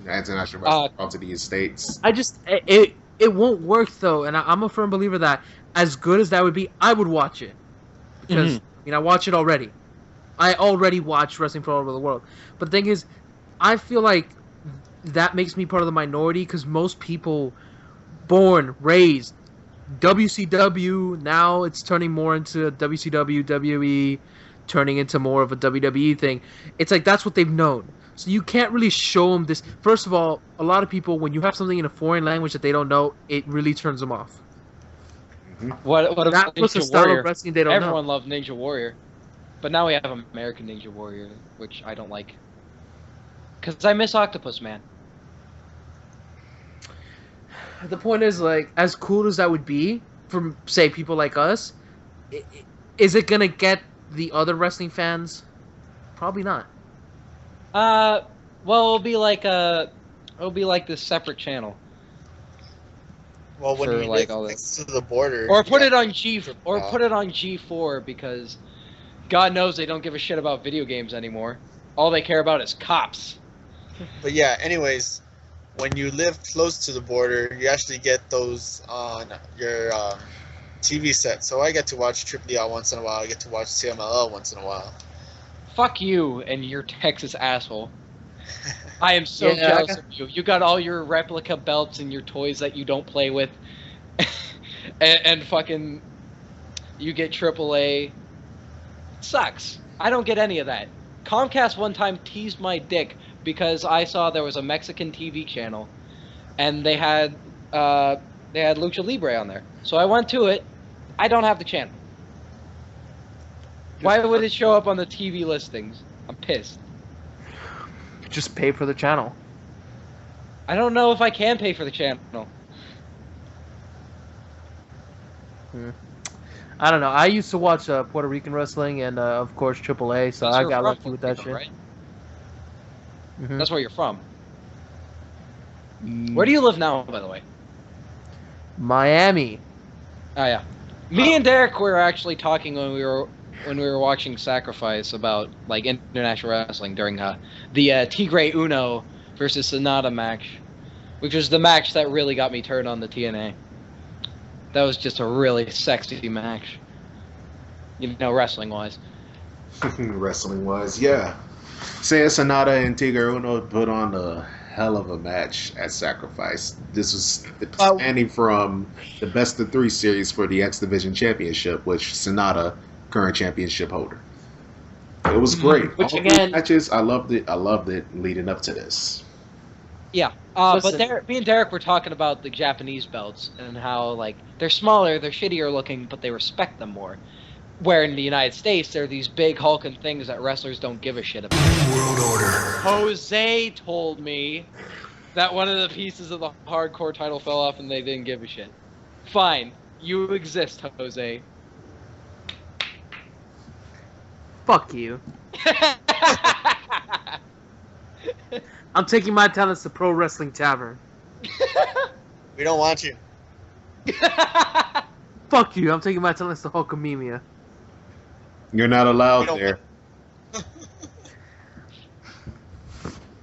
international wrestling brought to these states. I just it won't work though, and I'm a firm believer that as good as that would be, I would watch it because I watch it already. I already watch wrestling from all over the world. But the thing is, I feel like that makes me part of the minority because most people born, raised, WCW, now it's turning more into WCW, WWE, turning into more of a WWE thing. It's like that's what they've known. So you can't really show them this. First of all, a lot of people, when you have something in a foreign language that they don't know, it really turns them off. What That about was a Ninja style Warrior? of wrestling they don't know. Everyone loved Ninja Warrior, but now we have American Ninja Warrior, which I don't like. Cause I miss Octopus Man. The point is, like, as cool as that would be from, say, people like us, is it gonna get the other wrestling fans? Probably not. Well, it'll be like this separate channel. Well, when For, you like, live all next to the border, Or you put got- it on G4 because God knows they don't give a shit about video games anymore. All they care about is cops. But yeah, anyways, when you live close to the border, you actually get those on your TV set. So I get to watch Triple E once in a while. I get to watch CMLL once in a while. Fuck you and your Texas asshole. I am so Yeah, jealous of you. You got all your replica belts and your toys that you don't play with. and fucking you get AAA. It sucks. I don't get any of that. Comcast one time teased my dick because I saw there was a Mexican TV channel and they had Lucha Libre on there. So I went to it. I don't have the channel. Why would it show up on the TV listings? I'm pissed. Just pay for the channel. I don't know if I can pay for the channel. I don't know. I used to watch Puerto Rican wrestling and, of course, AAA, so That's I where got you're lucky from, with that Puerto shit. Rico, right? Mhm. That's where you're from. Where do you live now, by the way? Miami. Oh yeah. Me and Derrick were actually talking when we were watching Sacrifice about like international wrestling during the Tigre Uno versus Sonata match, which was the match that really got me turned on the TNA. That was just a really sexy match. You know, wrestling wise. Wrestling wise, yeah. Saying Sonata and Tigre Uno put on a hell of a match at Sacrifice. This was expanding from the best of 3 series for the X Division Championship, which Sonata, current championship holder. It was great. Which All again- 3 matches, I loved it. I loved it leading up to this. Yeah. But Listen. me and Derrick were talking about the Japanese belts and how like they're smaller, they're shittier looking, but they respect them more. Where in the United States, they're these big hulking things that wrestlers don't give a shit about. World order. Jose told me that one of the pieces of the hardcore title fell off and they didn't give a shit. Fine. You exist, Jose. Fuck you. I'm taking my talents to Pro Wrestling Tavern. We don't want you. Fuck you. I'm taking my talents to Hulkamania. You're not We allowed don't there.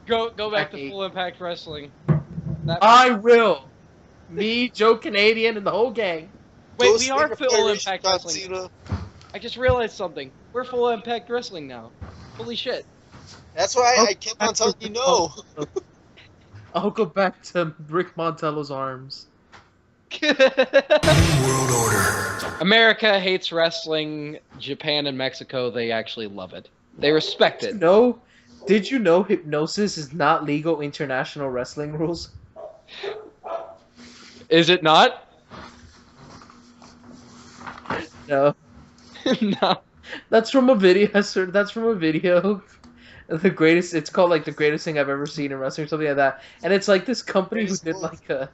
Go back to Okay. Full Impact Wrestling. That- I will. Me, Joe Canadian, and the whole gang. Wait, Go we are Slinger Full Federation, Impact John Wrestling. Cena. I just realized something. We're Full Impact Wrestling now. Holy shit. That's why I kept on telling you no. I'll go back to Rick Montello's arms. World order. America hates wrestling. Japan and Mexico, they actually love it. They respect it. No, did you know hypnosis is not legal international wrestling rules? Is it not? No, No. that's from a video. That's from a video. The greatest. It's called like the greatest thing I've ever seen in wrestling, or something like that. And it's like this company who Greatest did move. like a.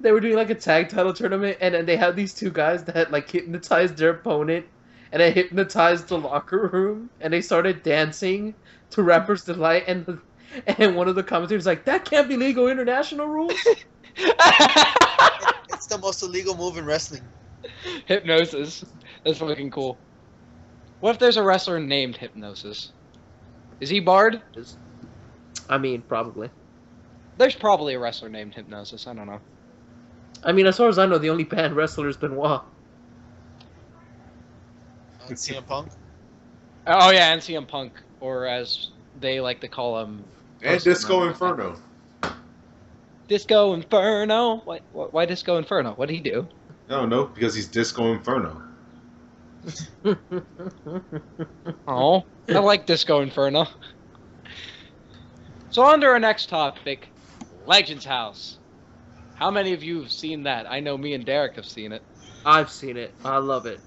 They were doing like a tag title tournament, and then they had these 2 guys that had like hypnotized their opponent, and they hypnotized the locker room, and they started dancing to Rapper's Delight, and one of the commentators was like, that can't be legal international rules. It's the most illegal move in wrestling. Hypnosis. That's fucking cool. What if there's a wrestler named Hypnosis? Is he barred? I mean, probably. There's probably a wrestler named Hypnosis. I don't know. I mean, as far as I know, the only banned wrestler is Benoit. CM Punk. Oh yeah, and CM Punk, or as they like to call him, And Disco Inferno. Disco Inferno. Why Disco Inferno? What did he do? I don't know, because he's Disco Inferno. Oh, I like Disco Inferno. So on to our next topic, Legends House. How many of you have seen that? I know me and Derrick have seen it. I've seen it. I love it.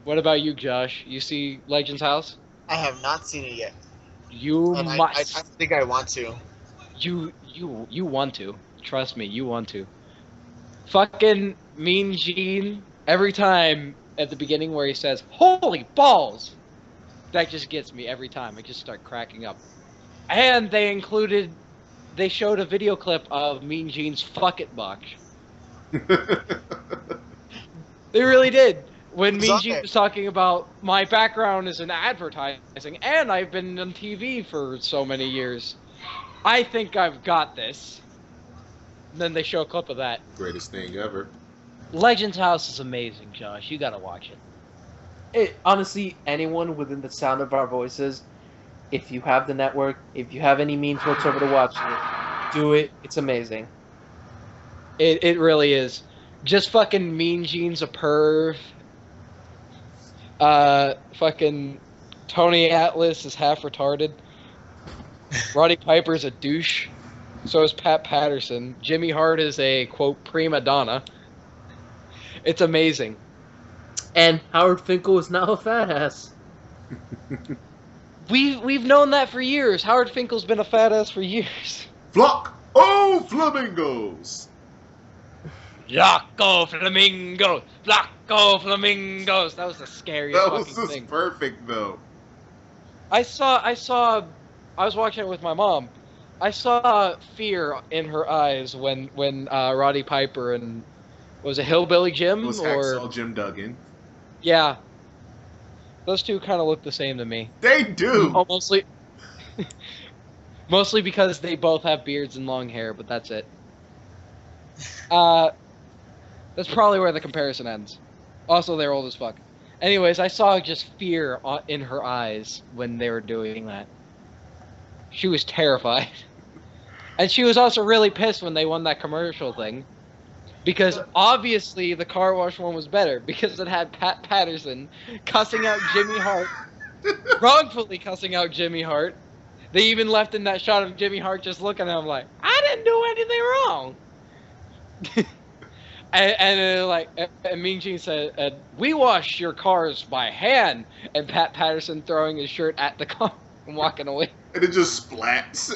What about you, Josh? You see Legends House? I have not seen it yet, You and I must. think I want to. You want to. Trust me, you want to. Fucking Mean Gene, every time at the beginning where he says, "Holy balls!" That just gets me every time. I just start cracking up. And they showed a video clip of Mean Gene's Fuck It box. They really did. When Who's Mean on Gene there? was talking about, my background is in advertising, and I've been on TV for so many years. I think I've got this. And then they show a clip of that. Greatest thing ever. Legends House is amazing, Josh. You gotta watch it. Honestly, anyone within the sound of our voices, if you have the network, if you have any means whatsoever to watch it, do it. It's amazing. It really is. Just fucking Mean Gene's a perv. Fucking Tony Atlas is half retarded. Roddy Piper's a douche. So is Pat Patterson. Jimmy Hart is a, quote, prima donna. It's amazing. And Howard Finkel is now a fat ass. We've known that for years. Howard Finkel's been a fat ass for years. Flock! Oh, flamingos! Flocko flamingos! Flocko flamingos! That was the scariest That was fucking just thing. perfect, though. I was watching it with my mom. I saw fear in her eyes when Roddy Piper and was it Hillbilly Jim It was or Hacksaw Jim Duggan. yeah, those two kind of look the same to me. They do! Oh, mostly because they both have beards and long hair, but that's it. That's probably where the comparison ends. Also, they're old as fuck. Anyways, I saw just fear in her eyes when they were doing that. She was terrified. And she was also really pissed when they won that commercial thing. Because obviously the car wash one was better. Because it had Pat Patterson cussing out Jimmy Hart. Wrongfully cussing out Jimmy Hart. They even left in that shot of Jimmy Hart just looking at him like, I didn't do anything wrong. and Mean Gene said, we wash your cars by hand. And Pat Patterson throwing his shirt at the car and walking away. And it just splats.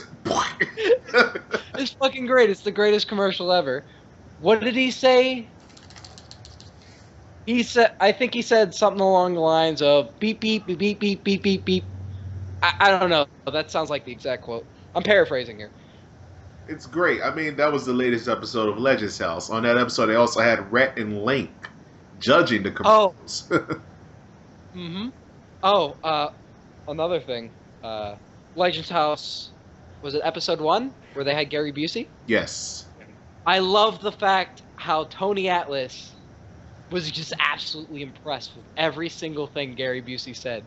It's fucking great. It's the greatest commercial ever. What did he say? I think he said something along the lines of beep beep beep beep beep beep beep beep. I don't know. That sounds like the exact quote. I'm paraphrasing here. It's great. I mean, that was the latest episode of Legends House. On that episode, they also had Rhett and Link judging the commercials. Mm-hmm. Oh, another thing. Legends House, was it episode 1 where they had Gary Busey? Yes. I love the fact how Tony Atlas was just absolutely impressed with every single thing Gary Busey said.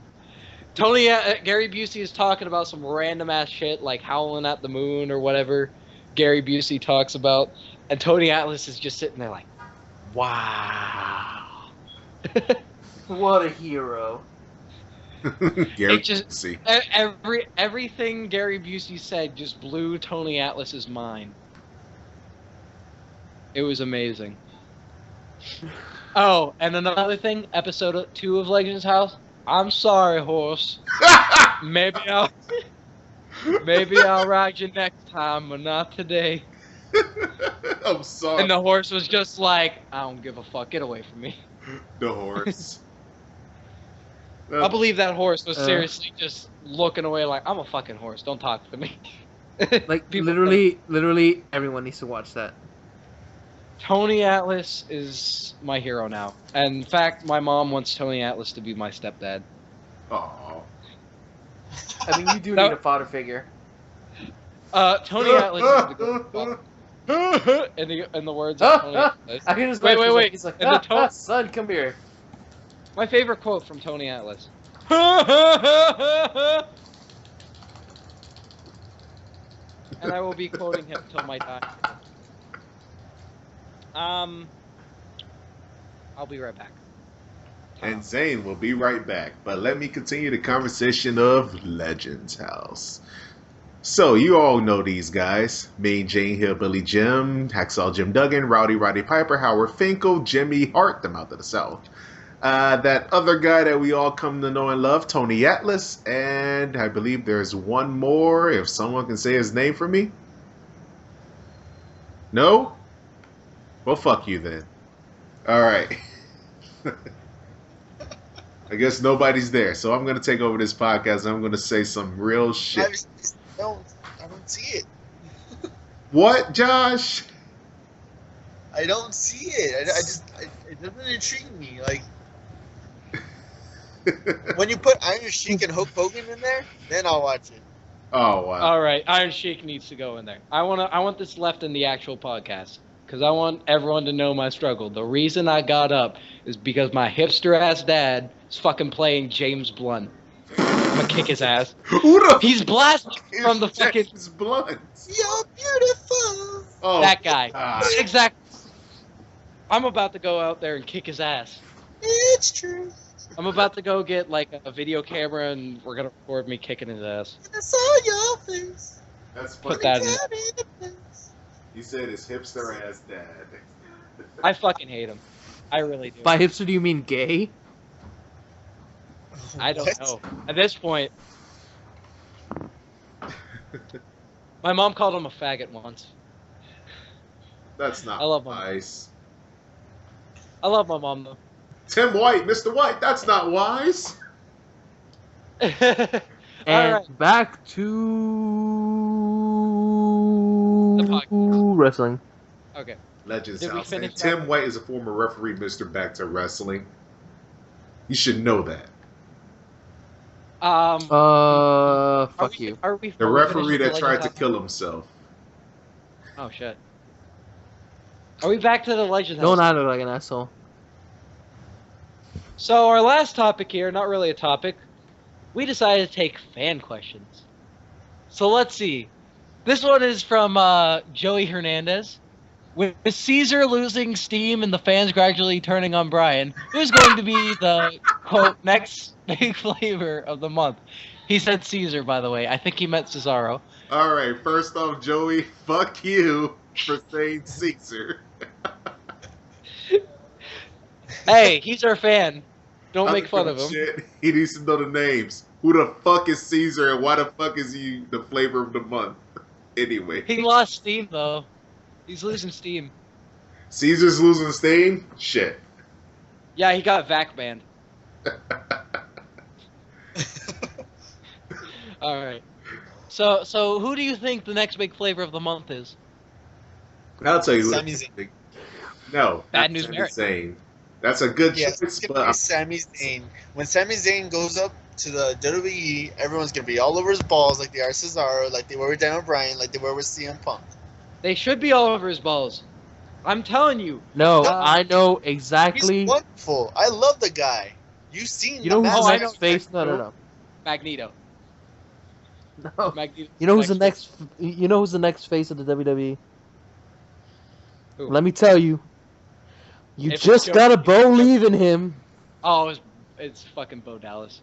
Gary Busey is talking about some random ass shit like Howling at the Moon or whatever Gary Busey talks about, and Tony Atlas is just sitting there like, wow. What a hero. Gary It just Busey. everything Gary Busey said just blew Tony Atlas's mind. It was amazing. Oh, and another thing, episode 2 of Legends House. I'm sorry, horse. Maybe I'll ride you next time, but not today. I'm sorry. And the horse was just like, I don't give a fuck. Get away from me. The horse. I believe that horse was seriously just looking away like, I'm a fucking horse. Don't talk to me. Like, People literally, everyone needs to watch that. Tony Atlas is my hero now. And in fact, my mom wants Tony Atlas to be my stepdad. Aww. I mean, you do need a father figure. Tony Atlas is the good in the words of Tony Atlas. I hear his Wait. like, he's like, And the son, come here. My favorite quote from Tony Atlas. And I will be quoting him till my time. I'll be right back. And Zane will be right back. But let me continue the conversation of Legends House. So, you all know these guys. Mean Jane, Hillbilly Jim, Hacksaw Jim Duggan, Rowdy Roddy Piper, Howard Finkel, Jimmy Hart, them out to the south. That other guy that we all come to know and love, Tony Atlas. And I believe there's one more, if someone can say his name for me. No? Well, fuck you then. Alright. I guess nobody's there, so I'm gonna take over this podcast and I'm gonna say some real shit. I don't see it. What, Josh? I don't see it. It doesn't intrigue me. Like when you put Iron Sheik and Hulk Hogan in there, then I'll watch it. Oh wow! All right, Iron Sheik needs to go in there. I want this left in the actual podcast because I want everyone to know my struggle. The reason I got up is because my hipster ass dad is fucking playing James Blunt. I'm gonna kick his ass. He's blasting from the fucking James Blunt. You're beautiful. Oh, that guy. God. Exactly. I'm about to go out there and kick his ass. It's true. I'm about to go get like a video camera and we're gonna record me kicking his ass. I saw your face. That's funny. Put that in. You said his hipster ass dad. I fucking hate him. I really do. By hipster, do you mean gay? I don't What? know. At this point, my mom called him a faggot once. That's not I love him. wise. I love my mom though. Tim White, Mr. White, that's not wise. All And right. back The to podcast. wrestling. Okay. Legends Did we House. finish And Tim that? White is a former referee, Mr. Back to Wrestling. You should know that. Fuck you. Are we? The are we referee finished that with tried to Legends kill himself. House? Oh shit. Are we back to the Legends Don't House? act like an asshole. So our last topic here, not really a topic, we decided to take fan questions. So let's see. This one is from Joey Hernandez. With Caesar losing steam and the fans gradually turning on Brian, who's going to be the, quote, next big flavor of the month? He said Caesar, by the way. I think he meant Cesaro. All right, first off, Joey, fuck you for saying Caesar. Hey, he's our fan. Don't make fun of him. Shit. He needs to know the names. Who the fuck is Caesar and why the fuck is he the flavor of the month? Anyway. He lost steam, though. He's losing steam. Caesar's losing steam? Shit. Yeah, he got vac banned. All right. So who do you think the next big flavor of the month is? I'll tell you who. Sami Zayn. No. Bad not news Sami Barrett. Zayn. That's a good Yeah, choice, it's gonna but be Sami Zayn. When Sami Zayn goes up to the WWE, everyone's gonna be all over his balls like they are Cesaro, like they were with Daniel Bryan, like they were with CM Punk. They should be all over his balls. I'm telling you. No, Uh, I know He's exactly. wonderful. I love the guy. You've seen You know the who's Oh, the I match. next know. face? No. Magneto. No. Magneto. You know who's the next? You know who's the next face of the WWE? Who? Let me tell you. You If just it's gotta Joe- believe in him. Oh, it's fucking Bo Dallas.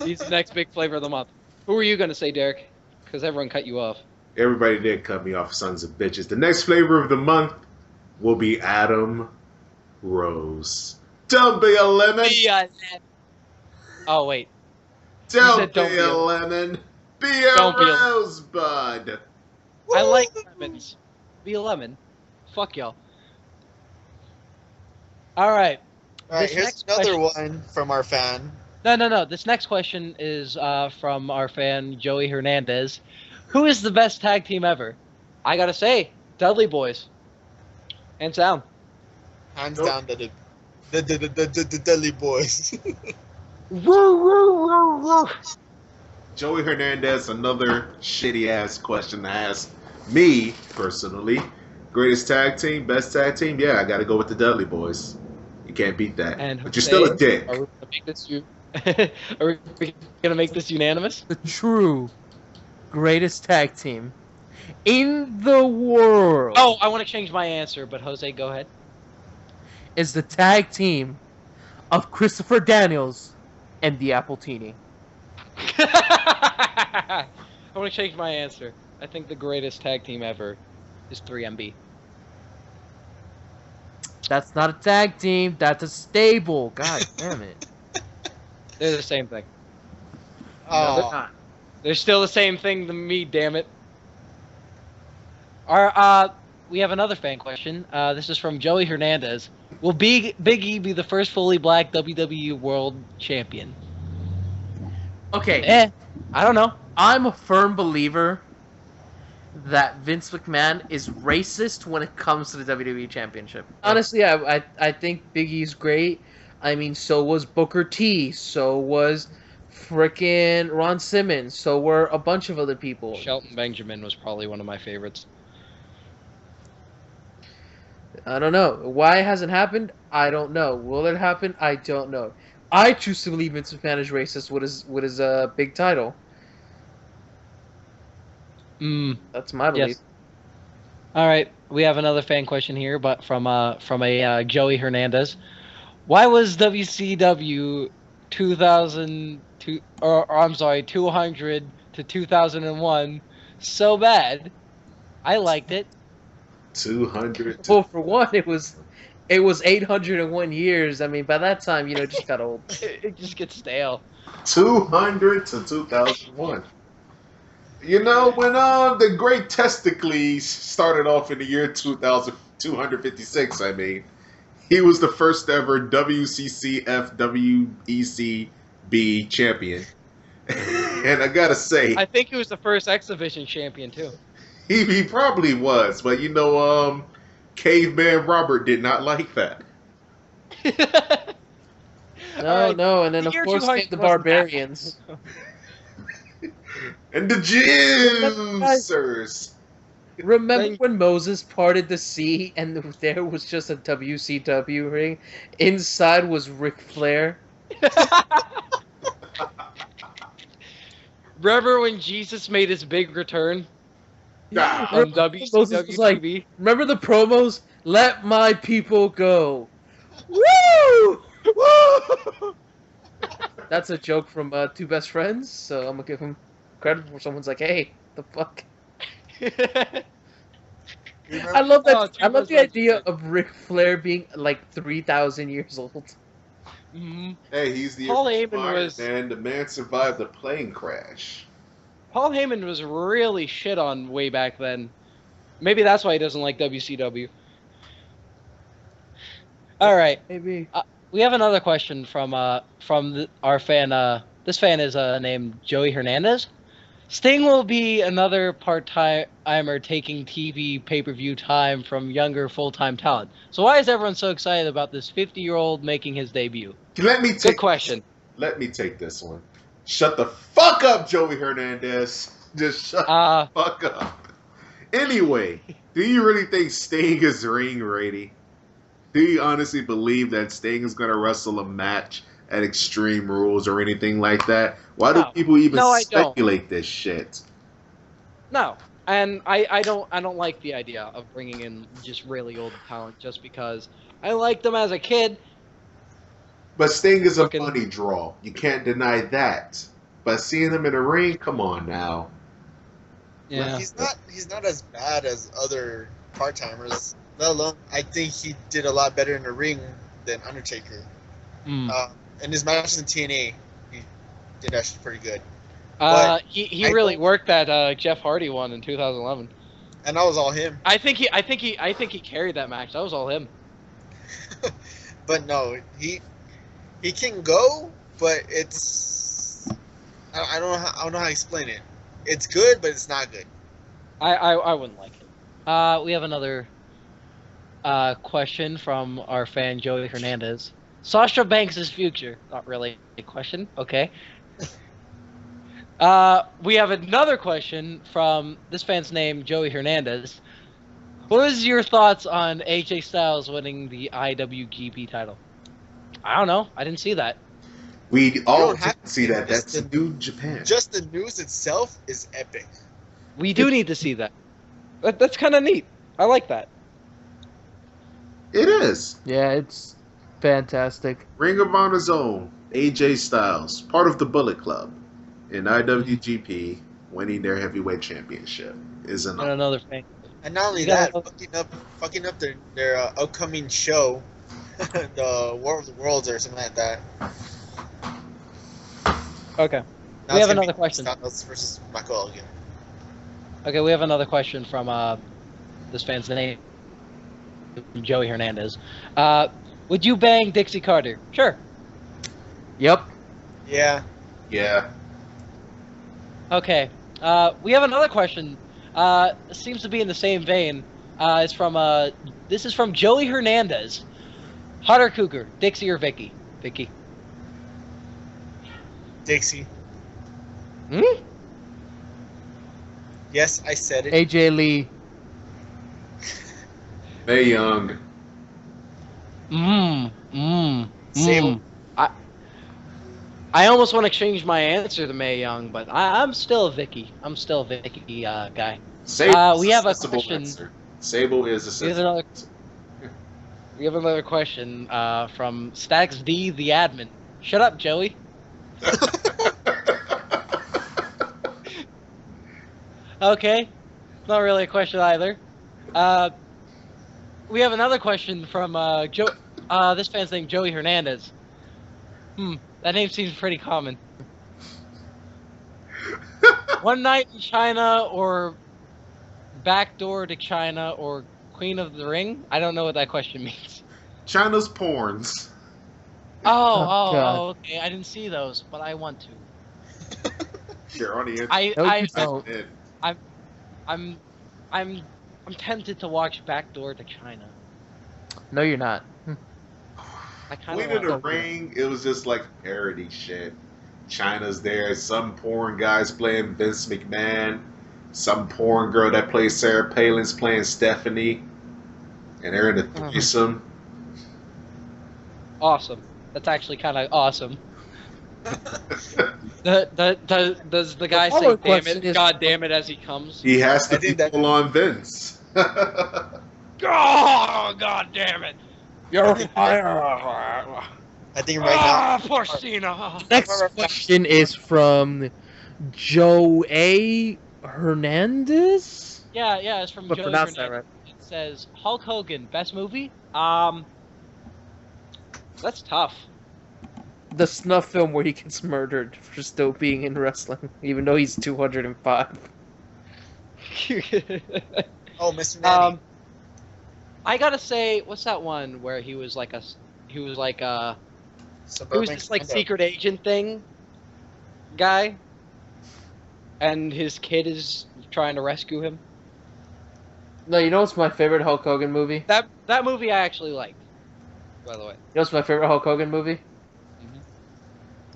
He's the next big flavor of the month. Who were you gonna say, Derek? Because everyone cut you off. everybody did cut me off, sons of bitches. The next flavor of the month will be Adam Rose. Don't be a lemon. Oh wait. Don't said be don't be a a- lemon. Be a Don't be a- rosebud. I like lemons. Be a lemon. Fuck y'all. All right. All right, This here's next another question- one from our fan. No. This next question is from our fan Joey Hernandez. Who is the best tag team ever? I gotta say, Dudley Boys. Hands down. Hands Nope. down, the Dudley Boys. Joey Hernandez, another shitty ass question to ask me personally. Greatest tag team, best tag team? Yeah, I gotta go with the Dudley Boys. You can't beat that. And But you're still a dick. Are we gonna make this Are we gonna make this unanimous? The true greatest tag team in the world Oh, I want to change my answer, but Jose, go ahead. is the tag team of Christopher Daniels and the Appletini. I want to change my answer. I think the greatest tag team ever is 3MB. That's not a tag team. That's a stable. God damn it. They're the same thing. No, they're Oh, not. They're still the same thing to me, damn it. We have another fan question. This is from Joey Hernandez. Will Big E be the first fully black WWE World Champion? Okay. I don't know. I'm a firm believer that Vince McMahon is racist when it comes to the WWE Championship. Honestly, I think Big E's great. I mean, so was Booker T. So was frickin' Ron Simmons. So were a bunch of other people. Shelton Benjamin was probably one of my favorites. I don't know. Why it hasn't happened? I don't know. Will it happen? I don't know. I choose to believe Vince McMahon is racist with his big title. That's my belief. Yes. All right, we have another fan question here, but from a Joey Hernandez. Why was WCW 200 to 2001 so bad? I liked it. 200. Well, for one, it was 801 years. I mean, by that time, it just got old. It just gets stale. 200 to 2001. You know, when the Great Testicles started off in the year 2256, I mean, he was the first ever WCCF WECB champion. And I gotta say, I think he was the first X Division champion too. he probably was, but Caveman Robert did not like that. No, and then The of year course 200 came the wasn't that Barbarians. And the Juicers. Remember when Moses parted the sea and there was just a WCW ring? Inside was Ric Flair. Remember when Jesus made his big return on Moses was like, WCW? remember the promos? Let my people go. Woo! Woo! That's a joke from Two Best Friends, so I'm gonna give him credit for someone's like, hey, the fuck? I love that. Oh, I love the Best idea Friends. of Ric Flair being like 3,000 years old. Mhm. Hey, he's the Paul Iron Heyman was- man. The man survived the plane crash. Paul Heyman was really shit on way back then. Maybe that's why he doesn't like WCW. All right, Maybe. we have another question from our fan. This fan is named Joey Hernandez. Sting will be another part-timer taking TV pay-per-view time from younger full-time talent. So why is everyone so excited about this 50-year-old making his debut? Let me Good take question. Let me take this one. Shut the fuck up, Joey Hernandez. Just shut the fuck up. Anyway, do you really think Sting is ring ready? Do you honestly believe that Sting is going to wrestle a match at Extreme Rules or anything like that? Why do people even I don't. speculate this shit? No, and I don't like the idea of bringing in just really old talent just because I liked them as a kid. But Sting is a Fucking- money draw. You can't deny that. But seeing him in the ring, come on now. Yeah. He's not as bad as other part timers. Let alone, I think he did a lot better in the ring than Undertaker. In his matches in TNA, he did actually pretty good. He I really don't- worked that Jeff Hardy one in 2011. And that was all him. I think he carried that match. That was all him. But no, he can go, but it's I don't know how to explain it. It's good, but it's not good. I wouldn't like it. We have another question from our fan Joey Hernandez. Sasha Banks' future. Not really a question. Okay. We have another question from this fan's name, Joey Hernandez. What is your thoughts on AJ Styles winning the IWGP title? I don't know. I didn't see that. We all don't have didn't see that. Just That's New Japan. Just the news itself is epic. We do need to see that. That's kind of neat. I like that. It is. Yeah, it's Fantastic. Ring of Honor's own AJ Styles, part of the Bullet Club, in IWGP, winning their heavyweight championship is And enough. another thing. And not only You gotta that, fucking up their upcoming show, the War of the Worlds or something like that. Okay. Now We it's have gonna another be question. Styles versus Michael Elgin. Okay, we have another question from this fan's name, Joey Hernandez. Would you bang Dixie Carter? Sure. Yep. Yeah. Yeah. Okay. We have another question. Seems to be in the same vein. It's from this is from Joey Hernandez. Hot or Cougar, Dixie or Vicky? Vicky. Dixie. Hmm? Yes, I said it. AJ Lee. Mae Young. Sable. I almost want to change my answer to Mae Young, but I'm still a Vicky. I'm still a Vicky guy. Sable We have a sensible question. answer. Sable is a We have sensible another. We have another question from Stacks D, the admin. Shut up, Joey. Okay, not really a question either. We have another question from this fan's named Joey Hernandez. That name seems pretty common. One Night in China or Backdoor to China or Queen of the Ring? I don't know what that question means. China's porns. God. Okay. I didn't see those, but I want to. You're on the internet. I'm tempted to watch Backdoor to China. No, you're not. I kind Queen of the of Ring, it was just like parody shit. China's there, some porn guys playing Vince McMahon, some porn girl that plays Sarah Palin's playing Stephanie, and they're in a threesome. Awesome. That's actually kind of awesome. Does the guy say follow-up "damn question it, is- God damn it" as he comes? He has to I be think that- full on Vince. Oh, God damn it! You're fired. I think right now. Poor Cena. Next question is from Joe A. Hernandez. Yeah, it's from But Joe pronounce that Hernandez. It says Hulk Hogan, best movie. That's tough. The snuff film where he gets murdered for still being in wrestling, even though he's 205. Oh, Mr. Nanny. I gotta say, what's that one where he was this like secret agent thing guy, and his kid is trying to rescue him. No, you know what's my favorite Hulk Hogan movie? That movie I actually liked, by the way. You know what's my favorite Hulk Hogan movie?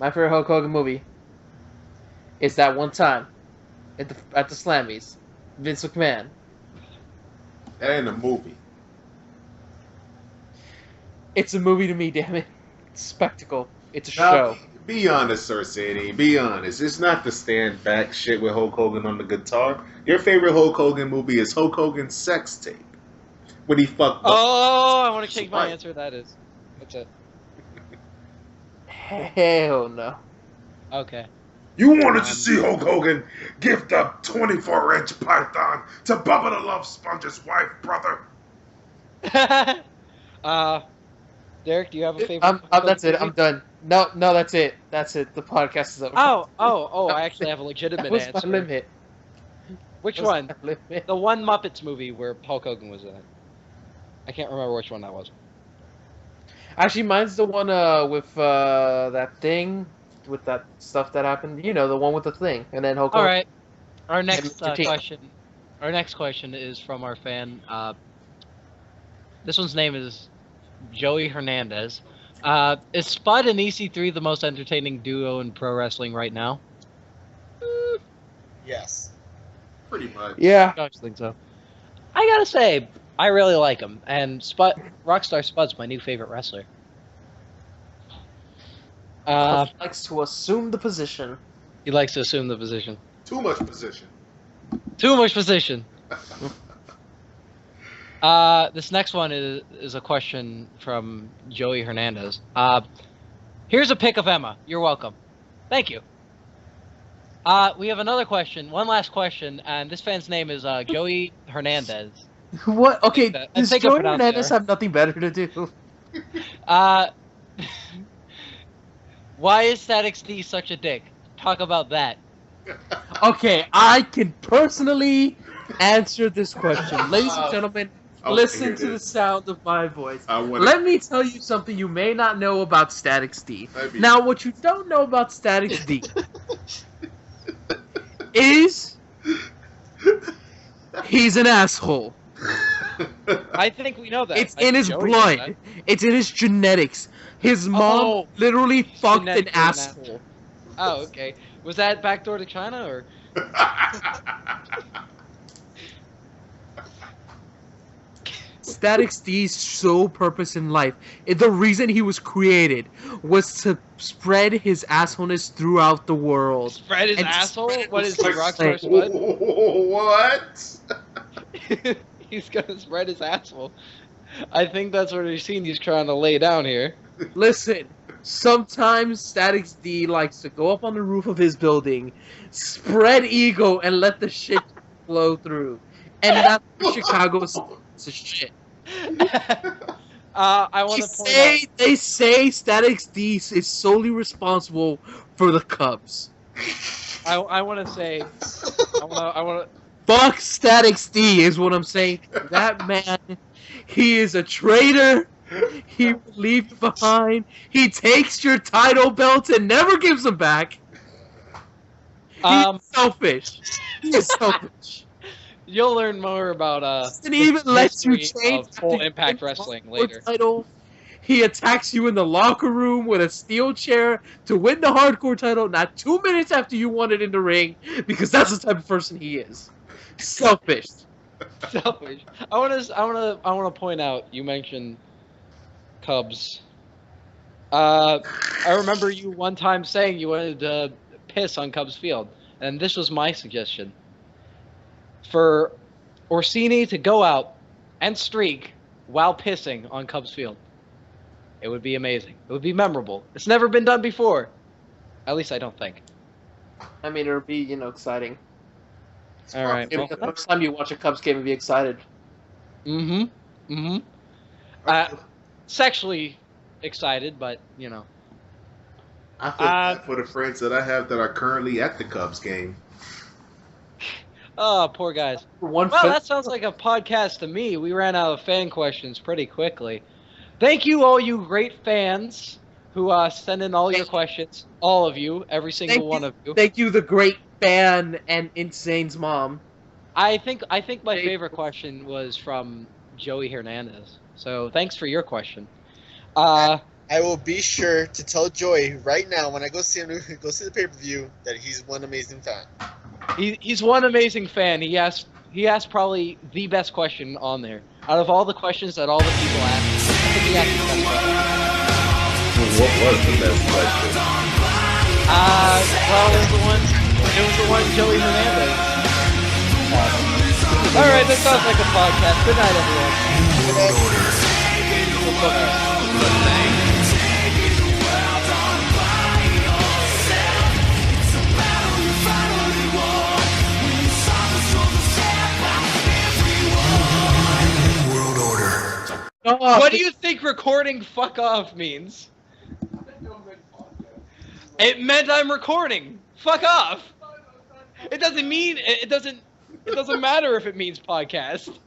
My favorite Hulk Hogan movie is that one time at the Slammies, Vince McMahon. That ain't a movie. It's a movie to me, damn it. It's a spectacle. It's a Now, show. be honest, Sir Sadie. Be honest. It's not the stand back shit with Hulk Hogan on the guitar. Your favorite Hulk Hogan movie is Hulk Hogan's sex tape. When he fucked. Oh, I want to change my Right. answer. That's it. Hell no. Okay. You wanted to see Hulk Hogan give the 24-inch python to Bubba the Love Sponge's wife, brother. Derek, do you have a favorite? That's it. I'm done. No, that's it. That's it. The podcast is over. Oh! I actually have a That legitimate was answer. my limit. Which That was one? my limit. The one Muppets movie where Hulk Hogan was in it. I can't remember which one that was. Actually, mine's the one with that thing, with that stuff that happened. You know, the one with the thing, and then Hulk All Hogan. right. Our next Mr. T. question. Our next question is from our fan. This one's name is Joey Hernandez. Is Spud and EC3 the most entertaining duo in pro wrestling right now? Yes. Pretty much. Yeah. I think so. I gotta say, I really like him, and Rockstar Spud's my new favorite wrestler. Likes to assume the position. He likes to assume the position. Too much position. Too much position. This next one is a question from Joey Hernandez. Here's a pic of Emma. You're welcome. Thank you. We have another question, one last question, and this fan's name is Joey Hernandez. What? Okay, does think I Joey pronounced Hernandez there. have nothing better to do? Why is Static D such a dick? Talk about that. Okay, I can personally answer this question. Ladies and gentlemen, I wanna listen hear to the this. sound of my voice. I wanna- Let me tell you something you may not know about Static D. Let me- Now, what you don't know about Static D is he's an asshole. I think we know that. It's I in think his Joey knows blood. It's in his genetics. His mom Oh, literally fucked an genetically asshole. that. Oh, okay. Was that backdoor to China or? Static D's sole purpose in life, the reason he was created, was to spread his assholeness throughout the world. Spread his And asshole? spread What is his he, Rockstar Spud? What? He's gonna spread his asshole. I think that's what he's seen. He's trying to lay down here. Listen, sometimes Static D likes to go up on the roof of his building, spread ego, and let the shit flow through. And that's what Chicago's shit. I want to point out. They say Static D is solely responsible for the Cubs. I want to say. I want to. Fuck Static D is what I'm saying. That man, he is a traitor. He will leave you behind. He takes your title belts and never gives them back. He's selfish. He is selfish. You'll learn more about Doesn't even let you history change of Full the Impact Wrestling later. title. He attacks you in the locker room with a steel chair to win the hardcore title. Not 2 minutes after you won it in the ring, because that's the type of person he is. Selfish. Selfish. I want to point out. You mentioned Cubs. I remember you one time saying you wanted to piss on Cubs Field, and this was my suggestion. For Orsini to go out and streak while pissing on Cubs Field. It would be amazing. It would be memorable. It's never been done before. At least I don't think. I mean, it would be, exciting. All right. Maybe the first time you watch a Cubs game and be excited. Sexually excited, but, I feel bad for the friends that I have that are currently at the Cubs game. Oh, poor guys. Well, That sounds like a podcast to me. We ran out of fan questions pretty quickly. Thank you, all you great fans who send in all your questions. All of you, every single one of you. Thank you, the great fan and iNZANE's mom. I think my favorite question was from Joey Hernandez. So thanks for your question. I will be sure to tell Joey right now when I go see him, go see the pay-per-view, that he's one amazing fan. He's one amazing fan. He asked probably the best question on there. Out of all the questions that all the people asked, I think he asked the best question. What was the best question? Well, it was the one Joey Hernandez. All right, that sounds like a podcast. Good night, everyone. What do you think recording "fuck off" means? It meant I'm recording. Fuck off. It doesn't matter if it means podcast.